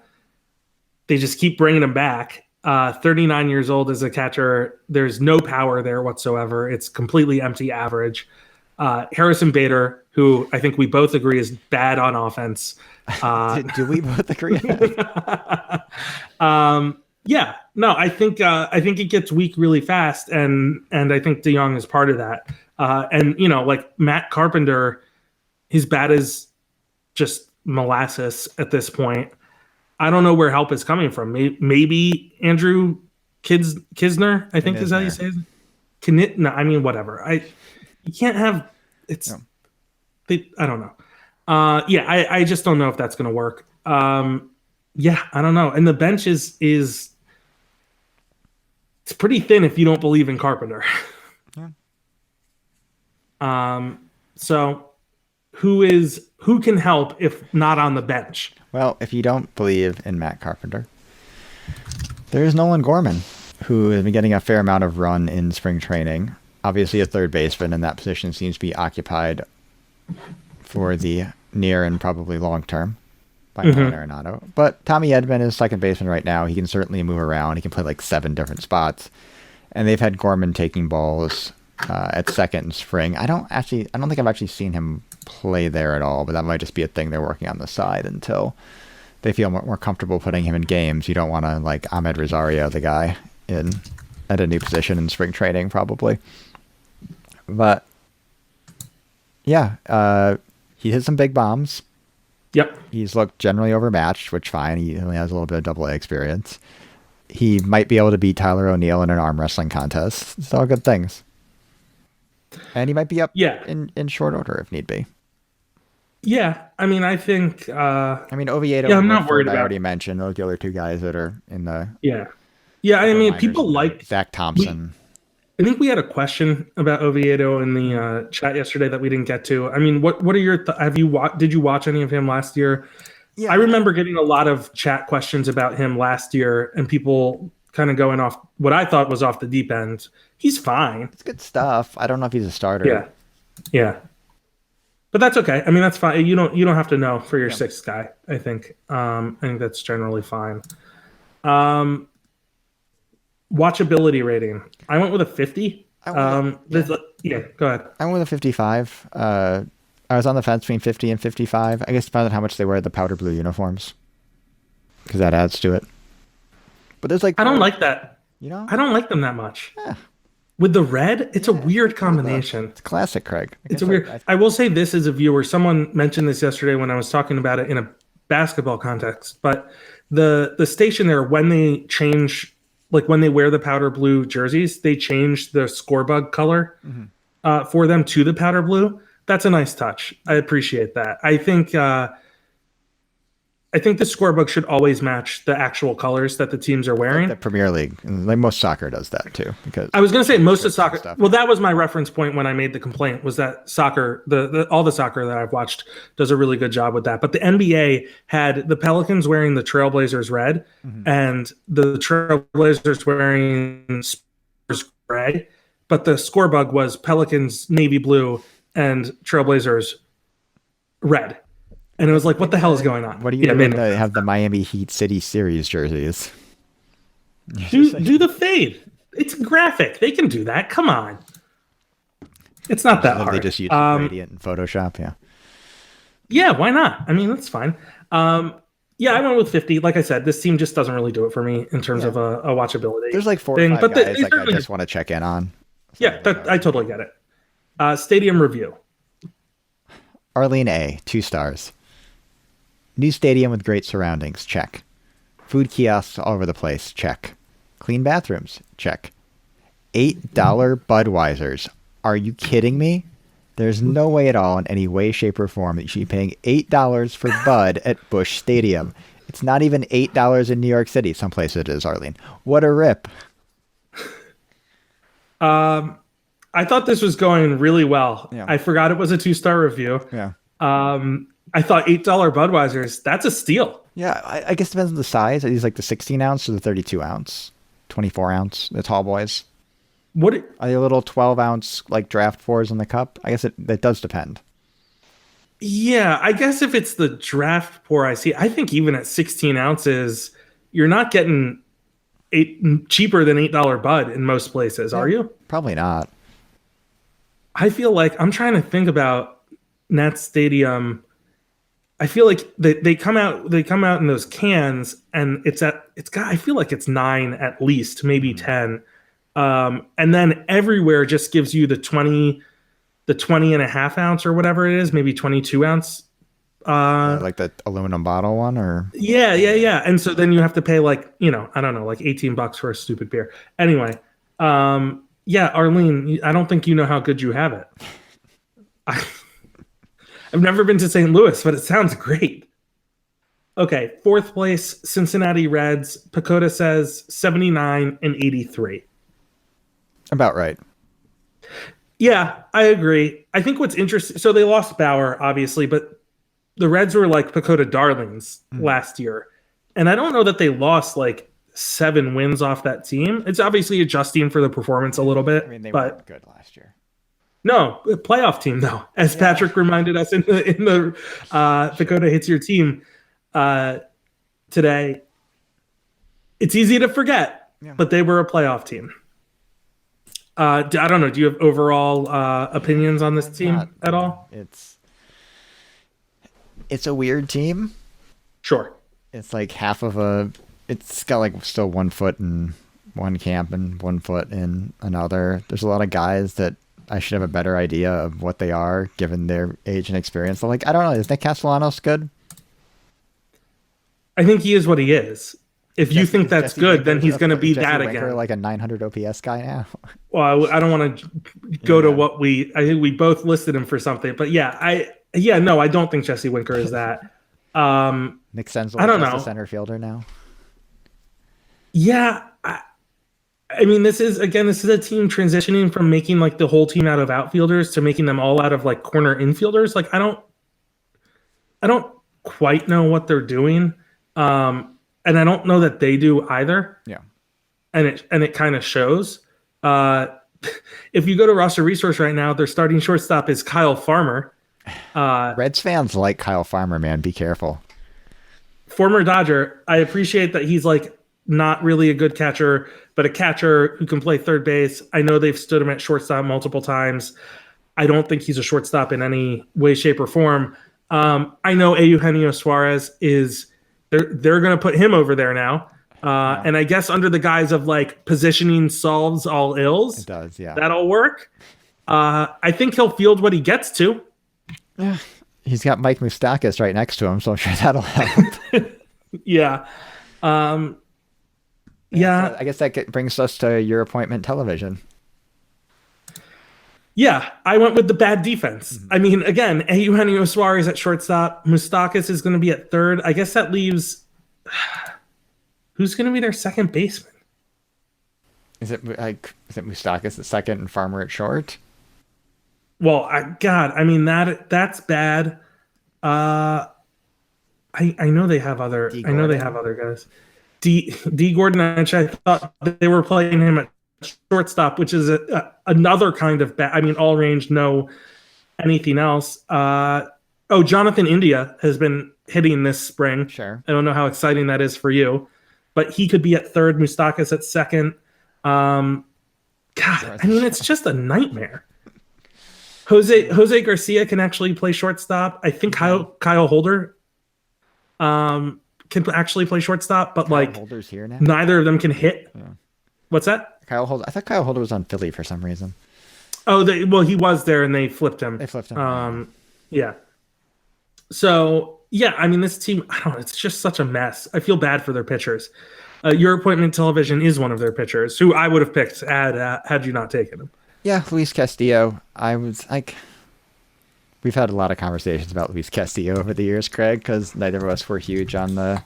they just keep bringing him back. 39 years old as a catcher. There's no power there whatsoever. It's completely empty average. Harrison Bader, who I think we both agree is bad on offense. Do we both agree on that? No, I think it gets weak really fast, and I think De Jong is part of that. And like Matt Carpenter, his bat is just molasses at this point. I don't know where help is coming from. Maybe Andrew Kisner, I think is how you say it. No, I mean, whatever. You can't have it's. No. I don't know. I just don't know if that's going to work. I don't know. And the bench is it's pretty thin if you don't believe in Carpenter. Yeah. So who can help if not on the bench? Well, if you don't believe in Matt Carpenter, there's Nolan Gorman, who has been getting a fair amount of run in spring training. Obviously a third baseman, and that position seems to be occupied for the near and probably long term by Ryan Arenado. But Tommy Edman is second baseman right now. He can certainly move around. He can play like 7 different spots. And they've had Gorman taking balls at second in spring. I don't think I've actually seen him play there at all, but that might just be a thing they're working on the side until they feel more comfortable putting him in games. You don't want to, like, Ahmed Rosario the guy at a new position in spring training probably. But he hit some big bombs. Yep. He's looked generally overmatched, which fine. He only has a little bit of double-A experience. He might be able to beat Tyler O'Neill in an arm wrestling contest. It's all good things. And he might be up in short order if need be. Yeah, I mean, I think... Oviedo I'm not worried about. I already mentioned. Those are the other 2 guys that are in the... Yeah, I mean, people like... Zach Thompson. I think we had a question about Oviedo in the chat yesterday that we didn't get to. I mean, what are your... Did you watch any of him last year? Yeah. I remember getting a lot of chat questions about him last year, and people kind of going off what I thought was off the deep end. He's fine. It's good stuff. I don't know if he's a starter. Yeah. But that's okay. I mean, that's fine. You don't have to know for your 6th guy, I think. I think that's generally fine. Watchability rating. I went with a 50. Go ahead. I went with a 55. I was on the fence between 50 and 55. I guess it depends on how much they wear the powder blue uniforms, because that adds to it. But there's I don't like that. I don't like them that much. Yeah. With the red, it's a weird combination. It's classic, Craig. It's a weird. I will say this as a viewer. Someone mentioned this yesterday when I was talking about it in a basketball context. But the station there, when they change, like when they wear the powder blue jerseys, they change the scorebug color for them to the powder blue. That's a nice touch. I appreciate that. I think I think the scorebook should always match the actual colors that the teams are wearing. The Premier League, like most soccer does that too. Because I was going to say most of soccer. stuff. Well, that was my reference point when I made the complaint, was that soccer, all the soccer that I've watched does a really good job with that. But the NBA had the Pelicans wearing the Trailblazers red and the Trailblazers wearing Spurs gray. But the scorebug was Pelicans navy blue and Trailblazers red. And it was like, what the hell is going on? What do you mean they have the Miami Heat City Series jerseys? Do the fade. It's graphic. They can do that. Come on. It's not that hard. They just use Gradient and Photoshop, yeah. Yeah, why not? I mean, that's fine. Yeah, I went with 50. Like I said, this team just doesn't really do it for me in terms of a watchability. There's like 4 or 5 guys like I just want to check in on. Yeah, I totally get it. Stadium review. Arlene A, 2 stars. New stadium with great surroundings, check. Food kiosks all over the place, check. Clean bathrooms, check. $8 Budweisers. Are you kidding me? There's no way at all in any way, shape, or form that you should be paying $8 for Bud at Busch Stadium. It's not even $8 in New York City. Some places it is, Arlene. What a rip. I thought this was going really well. Yeah. I forgot it was a 2-star review. Yeah. I thought $8 Budweisers, that's a steal. Yeah, I guess it depends on the size. Are these like the 16 ounce or the 32 ounce? 24 ounce, the tall boys? Are they a little 12 ounce like draft pours in the cup? I guess that does depend. Yeah, I guess if it's the draft pour I see, I think even at 16 ounces, you're not getting cheaper than $8 Bud in most places, are you? Probably not. I feel like I'm trying to think about Nats Stadium. I feel like they come out in those cans and I feel like it's 9 at least, maybe 10. And then everywhere just gives you the 20 and a half ounce or whatever it is, maybe 22 ounce. Like the aluminum bottle one or? Yeah. And so then you have to pay like, I don't know, like $18 for a stupid beer. Anyway. Yeah, Arlene, I don't think you know how good you have it. I've never been to St. Louis, but it sounds great. Okay, 4th place, Cincinnati Reds. Pacoda says 79 and 83. About right. Yeah, I agree. I think what's interesting, so they lost Bauer, obviously, but the Reds were like Pacoda darlings last year. And I don't know that they lost like 7 wins off that team. It's obviously adjusting for the performance a little bit. I mean, they weren't good last year. No, playoff team though, as Patrick reminded us in the Pacoda Hits Your Team today. It's easy to forget, but they were a playoff team. I don't know. Do you have overall opinions on this team at all? It's a weird team. Sure. It's like it's got like still 1 foot in one camp and 1 foot in another. There's a lot of guys that I should have a better idea of what they are given their age and experience. So like, I don't know. Is Nick Castellanos good? I think he is what he is. If you think that's good, then he's going to be that again. Like a 900 OPS guy now. Well, I don't want to go to what I think we both listed him for something, but I don't think Jesse Winker is that. Nick Senzel, I don't know. The center fielder now. Yeah, I mean, this is a team transitioning from making like the whole team out of outfielders to making them all out of like corner infielders. Like I don't quite know what they're doing, and I don't know that they do either. Yeah, and it kind of shows. If you go to Roster Resource right now, their starting shortstop is Kyle Farmer. Reds fans like Kyle Farmer, man. Be careful. Former Dodger. I appreciate that he's like not really a good catcher, but a catcher who can play third base. I know they've stood him at shortstop multiple times. I don't think he's a shortstop in any way, shape, or form. I know Eugenio Suarez is they're going to put him over there now. And I guess under the guise of like positioning solves all ills. It does, yeah. That'll work. I think he'll field what he gets to. Yeah. He's got Mike Moustakas right next to him, so I'm sure that'll help. Yeah. Yeah. I guess that brings us to your appointment television. Yeah, I went with the bad defense. I mean, again, Eugenio Suarez at shortstop. Moustakas is going to be at third. I guess that leaves... Who's going to be their second baseman? Is it Moustakas at second and Farmer at short? Well, I mean that's bad. I know they have other. I know they have other guys. D Gordon, I thought they were playing him at shortstop, which is another kind of bad. I mean, all range, no anything else. Jonathan India has been hitting this spring. Sure. I don't know how exciting that is for you, but he could be at third. Moustakas at second. God, I mean, it's just a nightmare. Jose Garcia can actually play shortstop. I think Kyle Holder can actually play shortstop, but Kyle Holder's here now? neither of them can hit. Yeah. What's that? Kyle Holder. I thought Kyle Holder was on Philly for some reason. Oh, he was there and they flipped him. Yeah. So, yeah, I mean, this team, I don't know, it's just such a mess. I feel bad for their pitchers. Your Appointment Television is one of their pitchers, who I would have picked had you not taken him. Yeah, Luis Castillo. I was like, we've had a lot of conversations about Luis Castillo over the years, Craig, because neither of us were huge on the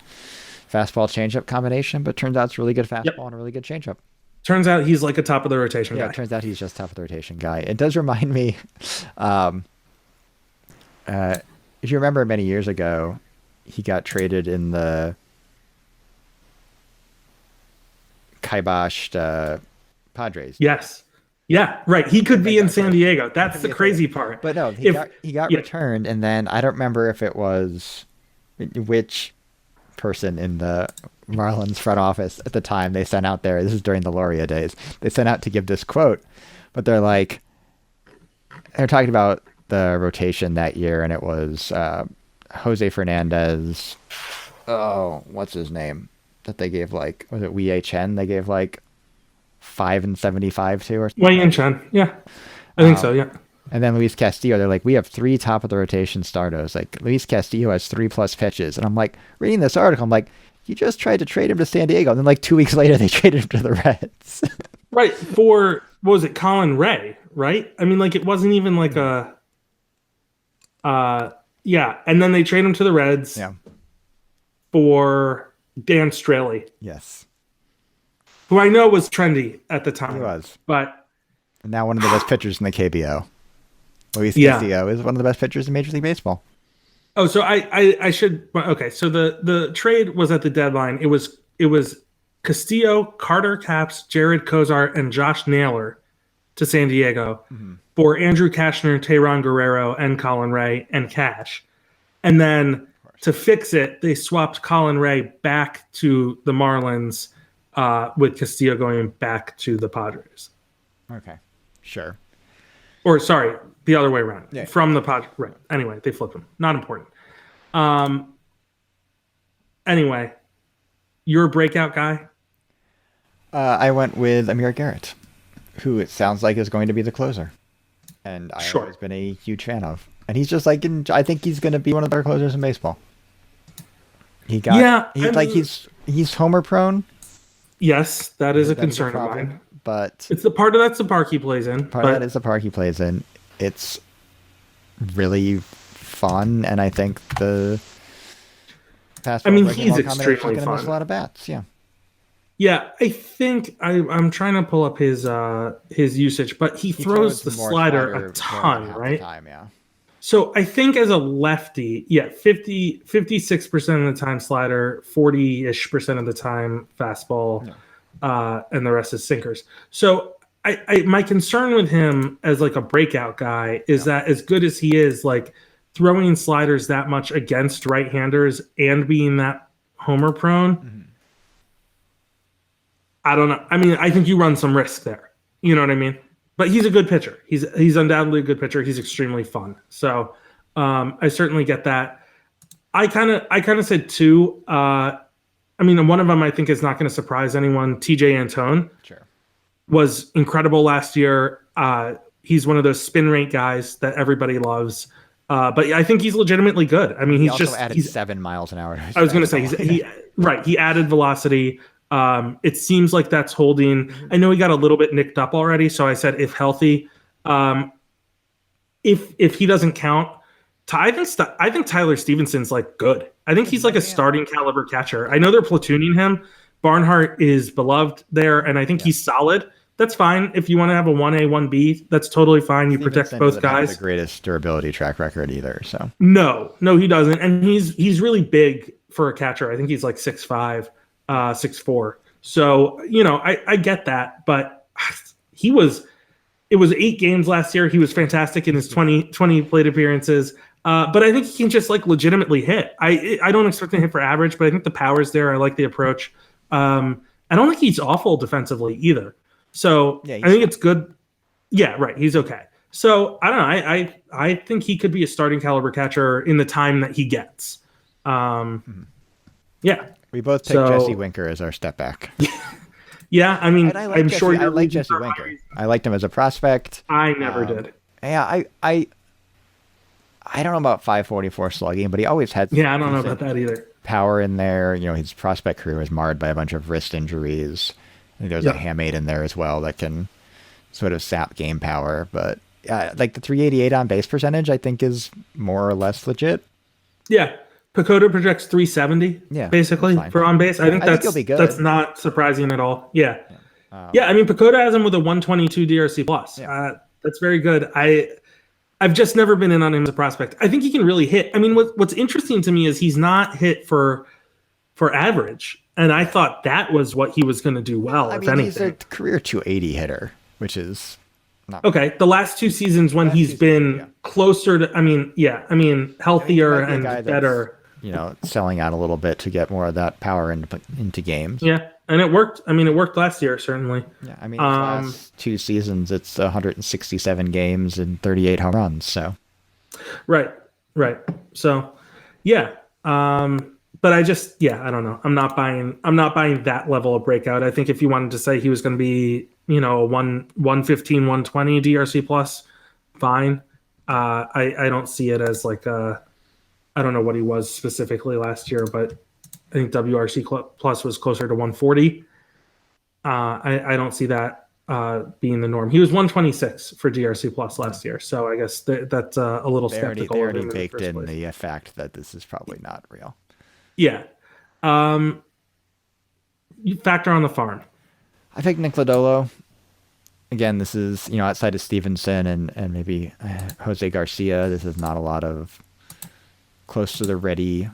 fastball changeup combination, but turns out it's a really good fastball and a really good changeup. Turns out he's like a top of the rotation guy. Yeah, it turns out he's just top of the rotation guy. It does remind me, if you remember many years ago, he got traded in the kiboshed Padres. Yes. Yeah, right. He could be in San Diego. That's the crazy part. But no, he got returned, and then I don't remember if it was which person in the Marlins front office at the time they sent out there. This is during the Loria days. They sent out to give this quote, but they're talking about the rotation that year, and it was Jose Fernandez. Oh, what's his name? That they gave was it Wei Chen? They gave 5 and 75 to, or something. Wei Chen, yeah, I think so, yeah. And then Luis Castillo, they're like, we have 3 top of the rotation starters. Luis Castillo has 3+ pitches, and I'm reading this article, I'm you just tried to trade him to San Diego, and then 2 weeks later they traded him to the Reds. Right, for what was it, Colin Ray? Right, I mean, it wasn't even yeah, and then they trade him to the Reds. Yeah. For Dan Straley. Yes. Who I know was trendy at the time. He was. But now one of the best pitchers in the KBO. Luis Castillo is one of the best pitchers in Major League Baseball. Oh, so I should, okay. So the trade was at the deadline. It was Castillo, Carter Capps, Jared Kozar, and Josh Naylor to San Diego for Andrew Cashner, Tayron Guerrero, and Colin Ray and Cash. And then to fix it, they swapped Colin Ray back to the Marlins with Castillo going back to the Padres. Okay, sure. Or sorry, the other way around. Yeah. From the Padres. Right. Anyway, they flipped him. Not important. Anyway, you're a breakout guy? I went with Amir Garrett, who it sounds like is going to be the closer. And I've always been a huge fan of. And he's just I think he's going to be one of the better closers in baseball. He's homer prone. Yes, that is a concern of mine. But it's the that's the park he plays in. That is the park he plays in. It's really fun, and I think the he's extremely fun. Miss a lot of bats. Yeah. Yeah, I think I'm trying to pull up his usage, but he throws the slider a ton, right? Time, yeah. So I think as a lefty, 56% of the time slider, 40-ish% of the time fastball, and the rest is sinkers. So I my concern with him as a breakout guy is that as good as he is, throwing sliders that much against right-handers and being that homer prone, I don't know. I mean, I think you run some risk there. You know what I mean? But he's a good pitcher. He's undoubtedly a good pitcher. He's extremely fun. So I certainly get that. I kind of said 2. One of them I think is not going to surprise anyone. TJ Antone was incredible last year. He's one of those spin rate guys that everybody loves. But I think he's legitimately good. I mean, he also added 7 miles an hour. I was going to say he added velocity. It seems like that's holding. I know he got a little bit nicked up already, so I said if healthy. if he doesn't count, I think Tyler Stevenson's like good. I think he's like a starting caliber catcher. I know they're platooning him. Barnhart is beloved there, and I think he's solid. That's fine. If you want to have a 1A, 1B, that's totally fine. You protect both guys. Have the greatest durability track record either. So no, he doesn't. And he's really big for a catcher. I think he's like 6'5", 6'4". So, I get that, but it was 8 games last year. He was fantastic in his 20 plate appearances. But I think he can just like legitimately hit. I don't expect him to hit for average, but I think the power's there. I like the approach. I don't think he's awful defensively either. So I think it's good. Yeah, right. He's okay. So I don't know. I think he could be a starting caliber catcher in the time that he gets. Yeah. We both picked Jesse Winker as our step back. Yeah, I mean, I'm sure I like Jesse Winker. I liked him as a prospect. I never did. Yeah, I don't know about 544 slugging, but he always had. Yeah, I don't know about that either. Power in there. His prospect career was marred by a bunch of wrist injuries. I think there's a hamate in there as well that can sort of sap game power. But like the 388 on base percentage, I think is more or less legit. Yeah. Pacoda projects 370, basically, for on base. I think he'll be good. That's not surprising at all. Yeah. I mean, Pacoda has him with a 122 DRC plus. Yeah. That's very good. I've just never been in on him as a prospect. I think he can really hit. I mean, what's interesting to me is he's not hit for average. And I thought that was what he was going to do well, if anything. He's a career 280 hitter, which is not okay. The last 2 seasons when he's been closer to, healthier and better. Selling out a little bit to get more of that power into games. Yeah, and it worked. I mean, it worked last year, certainly. Yeah, I mean, the last 2 seasons, it's 167 games and 38 home runs. So, right. So, yeah. But I don't know. I'm not buying that level of breakout. I think if you wanted to say he was going to be, 115, 120 DRC plus, fine. I don't see it as like I don't know what he was specifically last year, but I think WRC plus was closer to 140. I don't see that being the norm. He was 126 for DRC plus last year, so I guess that's a little skeptical. They already baked in the fact that this is probably not real. Yeah. You factor on the farm. I think Nick Lodolo. Again, this is outside of Stevenson and maybe Jose Garcia. This is not a lot of close to the ready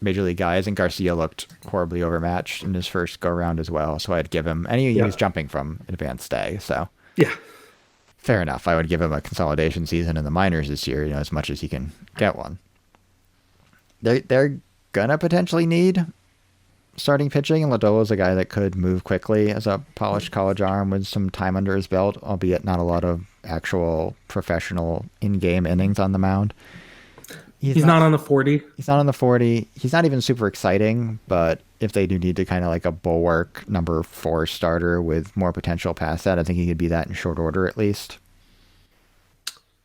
major league guys, and Garcia looked horribly overmatched in his first go around as well. So I'd give him, and he was jumping from advanced day. So fair enough. I would give him a consolidation season in the minors this year, as much as he can get one. They're gonna potentially need starting pitching, and Lodolo's a guy that could move quickly as a polished college arm with some time under his belt, albeit not a lot of actual professional in-game innings on the mound. He's not on the 40. He's not on the 40. He's not even super exciting, but if they do need to kind of like a bulwark number 4 starter with more potential past that, I think he could be that in short order at least.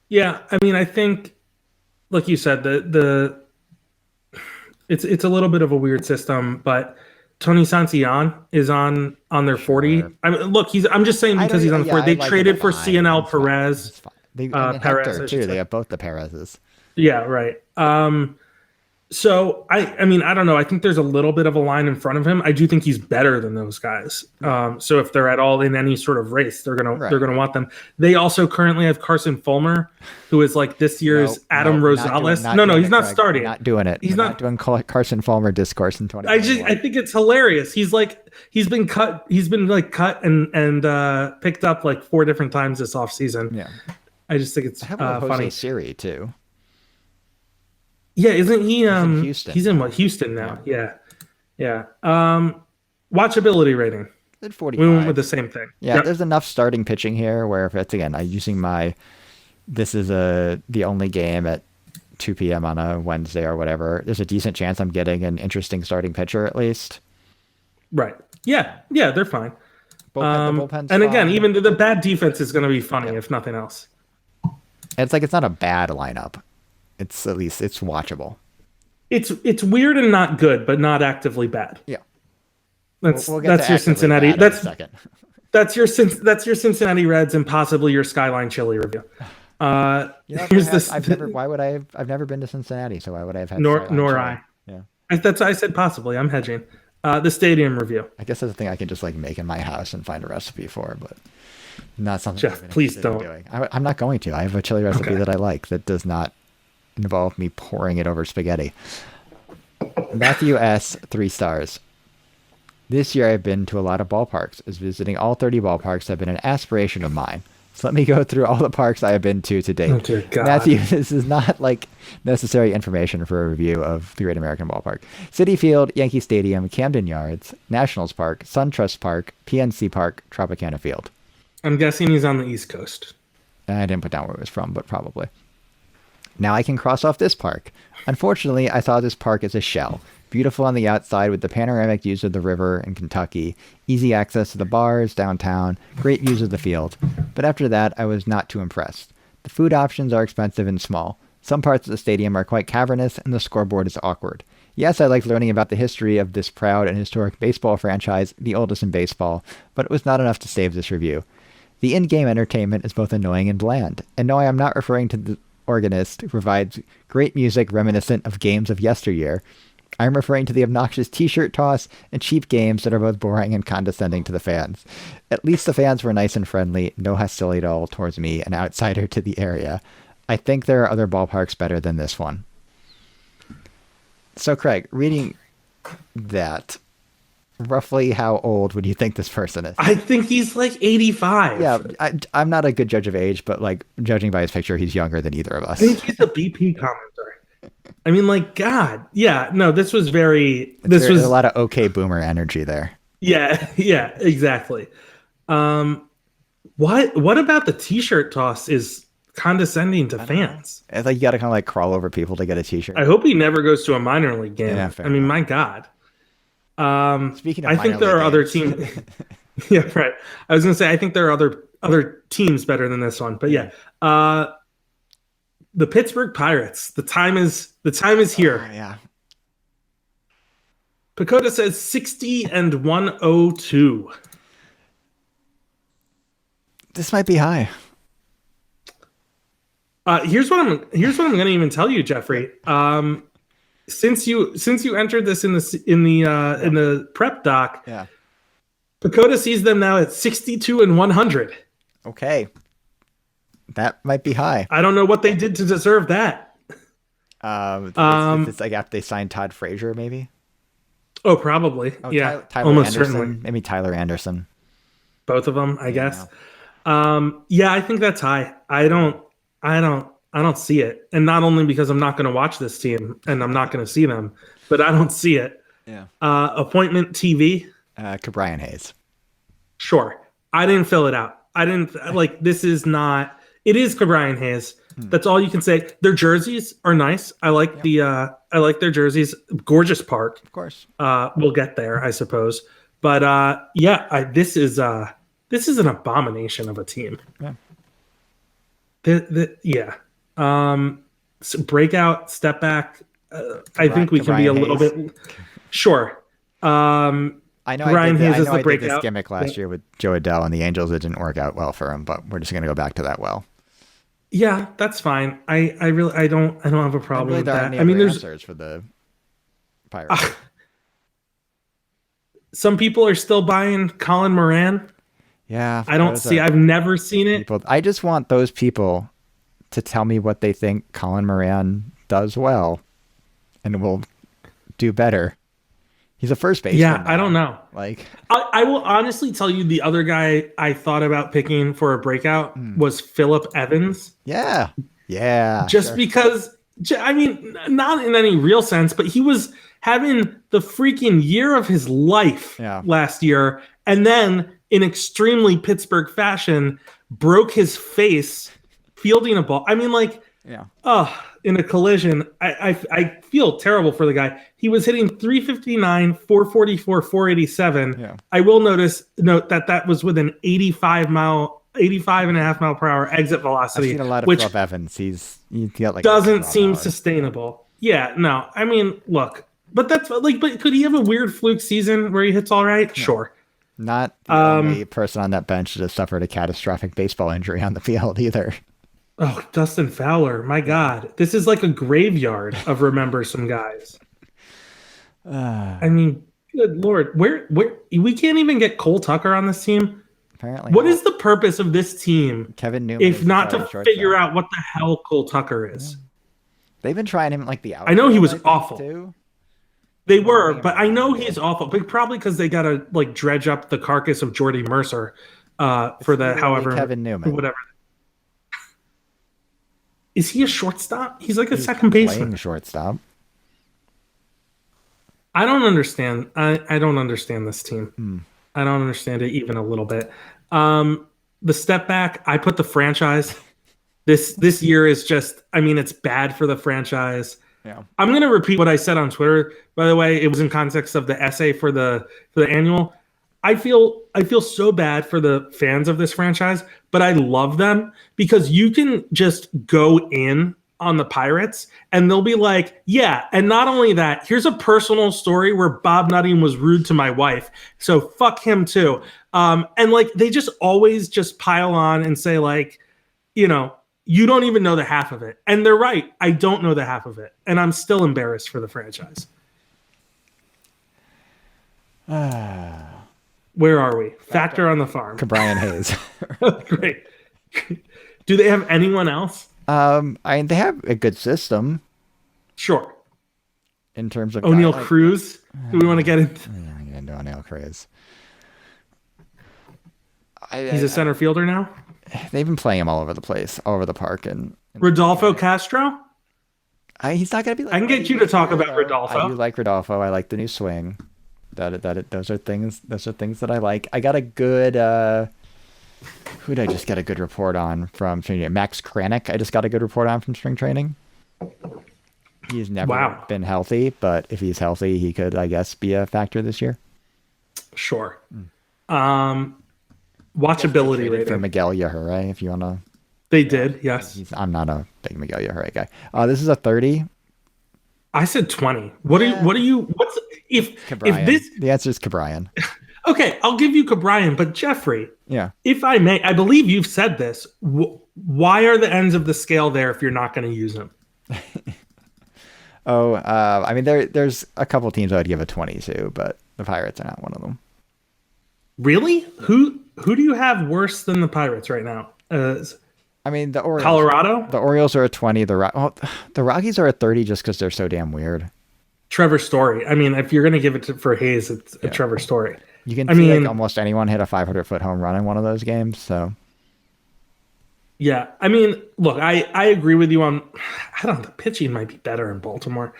Yeah, I mean, I think, like you said, it's a little bit of a weird system, but Tony Santillan is on their 40. Sure. I mean, look, I'm just saying because he's on the 40. They traded for CNL Perez. Perez too. They have both the Perezes. Yeah, right. So I mean, I don't know. I think there's a little bit of a line in front of him. I do think he's better than those guys. So if they're at all in any sort of race, they're gonna want them. They also currently have Carson Fulmer, who is like this year's Adam Rosales. He's not starting. Not doing it. He's not doing Carson Fulmer discourse in 2021. I think it's hilarious. He's been cut. He's been like cut and picked up like 4 different times this offseason. Yeah. I just think it's funny. Siri too. Yeah, isn't he? He's in Houston. He's in Houston now. Yeah. Watchability rating. At 45. We went with the same thing. Yeah, yep. There's enough starting pitching here where if it's again, this is the only game at 2 p.m. on a Wednesday or whatever. There's a decent chance I'm getting an interesting starting pitcher at least. Right. Yeah, they're fine. The bullpen's and again, fine. even the bad defense is going to be funny if nothing else. It's not a bad lineup. It's at least it's watchable. It's weird and not good, but not actively bad. Yeah. That's we'll get your Cincinnati. That's second. That's your Cincinnati Reds and possibly your Skyline Chili review. Here's this. I've never been to Cincinnati, so why would I have had? Nor I. Yeah. That's why I said possibly. I'm hedging. The stadium review. I guess that's a thing I can just like make in my house and find a recipe for, but not something. Jeff, please don't. I'm not going to. I have a chili recipe that I like that does not involve me pouring it over spaghetti. Matthew S. 3 stars. This year I've been to a lot of ballparks, as visiting all 30 ballparks have been an aspiration of mine. So let me go through all the parks I have been to date. Oh, dear God. Matthew, this is not like necessary information for a review of the Great American Ballpark. Citi Field, Yankee Stadium, Camden Yards, Nationals Park, SunTrust Park, PNC Park, Tropicana Field. I'm guessing he's on the East Coast. I didn't put down where it was from, but probably. Now I can cross off this park. Unfortunately, I saw this park as a shell. Beautiful on the outside with the panoramic views of the river in Kentucky, easy access to the bars, downtown, great views of the field. But after that, I was not too impressed. The food options are expensive and small. Some parts of the stadium are quite cavernous, and the scoreboard is awkward. Yes, I liked learning about the history of this proud and historic baseball franchise, the oldest in baseball, but it was not enough to save this review. The in-game entertainment is both annoying and bland. And no, I am not referring to the organist who provides great music reminiscent of games of yesteryear. I'm referring to the obnoxious t-shirt toss and cheap games that are both boring and condescending to the fans. At least the fans were nice and friendly, no hostility at all towards me, an outsider to the area. I think there are other ballparks better than this one. So Craig, reading that, roughly how old would you think this person is? I think he's like 85. Yeah, I'm not a good judge of age, but like judging by his picture, he's younger than either of us. I think he's a BP commenter. I mean, like, God, yeah, no, this was this was a lot of okay boomer energy there. Yeah, exactly. What about the t-shirt toss is condescending to fans? It's like you got to kind of like crawl over people to get a t-shirt. I hope he never goes to a minor league game. Yeah, fair I mean, my God. Speaking of I think there are other teams. Yeah, right. I was going to say, I think there are other teams better than this one, but yeah. The Pittsburgh Pirates. The time is here. Oh, yeah. Pacoda says 60 and 102. This might be high. Here's what I'm going to even tell you, Jeffrey. Since you entered this in the prep doc, yeah, Pacoda sees them now at 62 and 100. Okay. That might be high. I don't know what they did to deserve that. It's like after they signed Todd Frazier, maybe. Oh, probably. Yeah, Tyler almost Anderson, certainly. Maybe Tyler Anderson. Both of them, I guess. Yeah, I think that's high. I don't see it, and not only because I'm not going to watch this team and I'm not going to see them, but I don't see it. Yeah. Appointment TV. Brian Hayes. Sure, I didn't fill it out. I didn't like. This is not. It is Brian Hayes. That's all you can say. Their jerseys are nice. I like I like their jerseys. Gorgeous park. Of course. We'll get there, I suppose. But this is an abomination of a team. Yeah. So breakout, step back. I think we can be a little bit. Sure. I know Brian Hayes is the I did breakout. this gimmick last year with Joe Adele and the Angels. It didn't work out well for him, but we're just going to go back to that well. Yeah, that's fine. I don't have a problem with that. I mean, there's answers for the Pirates. Some people are still buying Colin Moran. Yeah, I've never seen it. I just want those people to tell me what they think Colin Moran does well, and will do better. He's a first baseman. Yeah, now. I don't know. Like, I will honestly tell you, the other guy I thought about picking for a breakout was Phillip Evans. Yeah. Just because, I mean, not in any real sense, but he was having the freaking year of his life last year, and then in extremely Pittsburgh fashion, broke his face fielding a ball. I mean, like, in a collision. I feel terrible for the guy. He was hitting 359, 444, 487. Yeah. I will note that was with an 85 and a half mile per hour exit velocity. I've seen a lot of Phillip Evans. He's got like doesn't seem sustainable. Yeah, no. I mean, look, but that's like, but could he have a weird fluke season where he hits all right? Yeah. Sure. Not the only person on that bench that has suffered a catastrophic baseball injury on the field either. Oh, Dustin Fowler. My God. This is like a graveyard of remember some guys. I mean, good Lord. Where we can't even get Cole Tucker on this team? Apparently. What is the purpose of this team Kevin Newman if not to figure out what the hell Cole Tucker is? Yeah. They've been trying him like the outfield. I know he was awful. Too. They were, but I know he's awful. But probably because they got to like dredge up the carcass of Jordy Mercer for the however Kevin Newman, whatever. Is he a shortstop? He's like a second baseman. Shortstop. I don't understand. I don't understand this team. I don't understand it even a little bit. The step back, I put the franchise. This year is just, I mean, it's bad for the franchise. Yeah. I'm going to repeat what I said on Twitter. By the way, it was in context of the essay for the annual. I feel so bad for the fans of this franchise, but I love them because you can just go in on the Pirates and they'll be like, yeah, and not only that, here's a personal story where Bob Nutting was rude to my wife, so fuck him too. And like they just always just pile on and say like, you know, you don't even know the half of it. And they're right. I don't know the half of it. And I'm still embarrassed for the franchise. Where are we? Factor on the farm. Brian Hayes. Great. Do they have anyone else? They have a good system. Sure. In terms of O'Neal Cruz. Do we want to get into? I'm get into O'Neal Cruz. He's a center fielder now. They've been playing him all over the place, all over the park, and Rodolfo Castro. He's not going to be. Like, I can get you to talk about Rodolfo. I do like Rodolfo. I like the new swing. Those are things. Those are things that I like. I got a good. Who did I just get a good report on from spring training? Max Kranick. I just got a good report on from spring training. He's never been healthy, but if he's healthy, he could, I guess, be a factor this year. Sure. Watchability rating for Miguel Yajure, if you want to. They did, yes. I'm not a big Miguel Yajure guy. This is a 30. I said 20. What's Cabrian. if this? The answer is Cabrian. Okay, I'll give you Cabrian, but Jeffrey. Yeah. If I may, I believe you've said this. Why are the ends of the scale there if you're not going to use them? I mean, there's a couple teams I would give a 20 to, but the Pirates are not one of them. Really? Who do you have worse than the Pirates right now? I mean, the Orioles. Colorado? The Orioles are a 20. The Rockies are a 30 just because they're so damn weird. Trevor Story. I mean, if you're going to give it for Hayes, it's a Trevor Story. You can see like almost anyone hit a 500-foot home run in one of those games. So, yeah, I mean, look, I agree with you on. I don't know. The pitching might be better in Baltimore.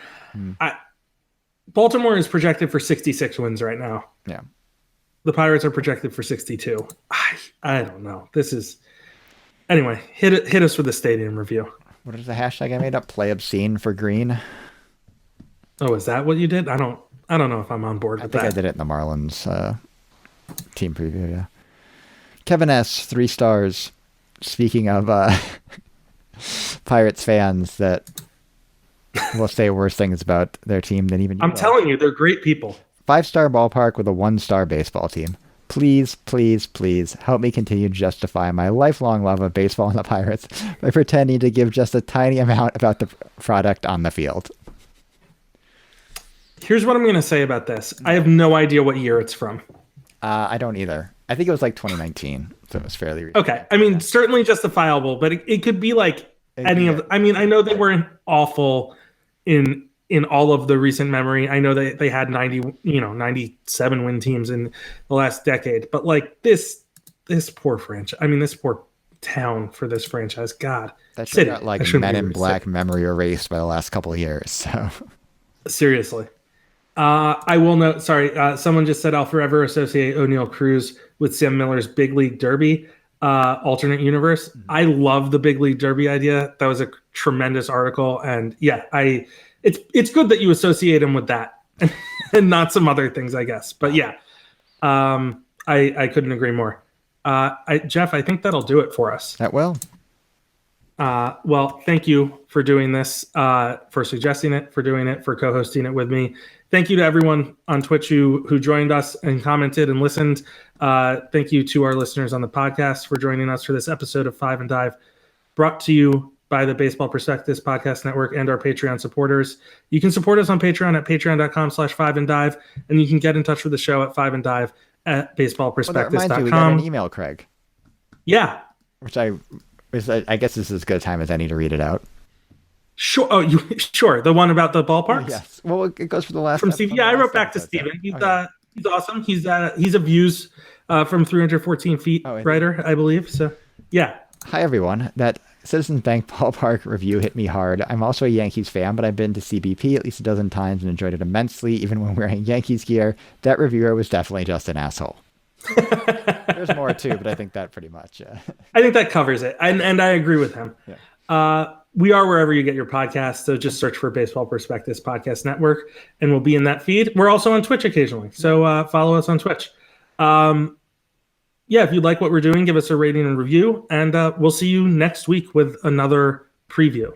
Baltimore is projected for 66 wins right now. Yeah, the Pirates are projected for 62. I don't know. This is anyway. Hit us with the stadium review. What is the hashtag I made up? Play obscene for green. Oh, is that what you did? I don't know if I'm on board with that. I think I did it in the Marlins team preview, yeah. Kevin S., 3 stars. Speaking of Pirates fans that will say worse things about their team than even you. I'm telling you, they're great people. 5-star ballpark with a 1-star baseball team. Please, please, please help me continue to justify my lifelong love of baseball and the Pirates by pretending to give just a tiny amount about the product on the field. Here's what I'm going to say about this. I have no idea what year it's from. I don't either. I think it was like 2019, so it was fairly recent. Okay. I mean, certainly justifiable, but it could be like any of. I mean, I know they weren't awful in all of the recent memory. I know they had 97 win teams in the last decade, but like this poor franchise. I mean, this poor town for this franchise. God, that should got like Men in Black memory erased by the last couple of years. So seriously. I will note, someone just said I'll forever associate O'Neal Cruz with Sam Miller's Big League Derby alternate universe. I love the Big League Derby idea. That was a tremendous article. And yeah, it's good that you associate him with that and not some other things, I guess. But yeah, I couldn't agree more. Jeff, I think that'll do it for us. That will. Well, thank you for doing this, for suggesting it, for doing it, for co-hosting it with me. thank you to everyone on Twitch who joined us and commented and listened. Thank you to our listeners on the podcast for joining us for this episode of Five and Dive, brought to you by the Baseball Prospectus Podcast Network and our Patreon supporters. You can support us on Patreon at patreon.com/5anddive, and you can get in touch with the show at 5anddive@baseballprospectus.com. Well, that reminds me, we got an email, Craig. Yeah. Which I guess this is as good a time as any to read it out. Sure. Oh, sure. The one about the ballparks? Yes. Well, it goes for the last. From Steve. Yeah, I wrote back to Steven. He's awesome. He's a Views from 314 feet writer, I believe. So, yeah. Hi, everyone. That Citizens Bank Ballpark review hit me hard. I'm also a Yankees fan, but I've been to CBP at least a dozen times and enjoyed it immensely, even when wearing Yankees gear. That reviewer was definitely just an asshole. There's more too, but I think that pretty much. I think that covers it, and I agree with him. Yeah. We are wherever you get your podcasts, so just search for Baseball Prospectus Podcast Network, and we'll be in that feed. We're also on Twitch occasionally, so follow us on Twitch. Yeah, if you like what we're doing, give us a rating and review, and we'll see you next week with another preview.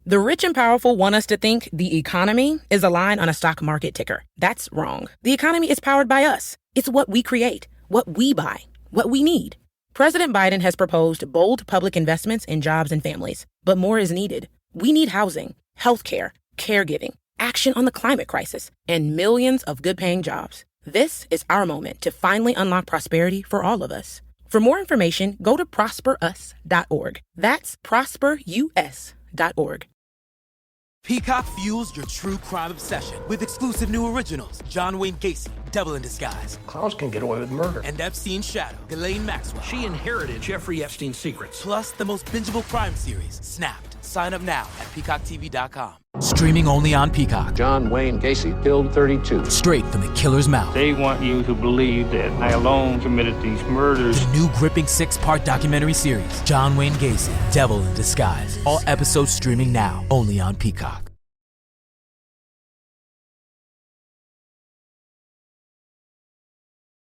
The rich and powerful want us to think the economy is a line on a stock market ticker. That's wrong. The economy is powered by us. It's what we create, what we buy, what we need. President Biden has proposed bold public investments in jobs and families, but more is needed. We need housing, healthcare, caregiving, action on the climate crisis, and millions of good-paying jobs. This is our moment to finally unlock prosperity for all of us. For more information, go to prosperus.org. That's prosperus.org. Peacock fuels your true crime obsession with exclusive new originals. John Wayne Gacy, Devil in Disguise. Clowns can get away with murder. And Epstein's Shadow, Ghislaine Maxwell. She inherited Jeffrey Epstein's secrets. Plus the most bingeable crime series, Snapped. Sign up now at peacocktv.com. Streaming only on Peacock. John Wayne Gacy killed 32. Straight from the killer's mouth. They want you to believe that I alone committed these murders. The new gripping 6-part documentary series, John Wayne Gacy, Devil in Disguise. All episodes streaming now, only on Peacock.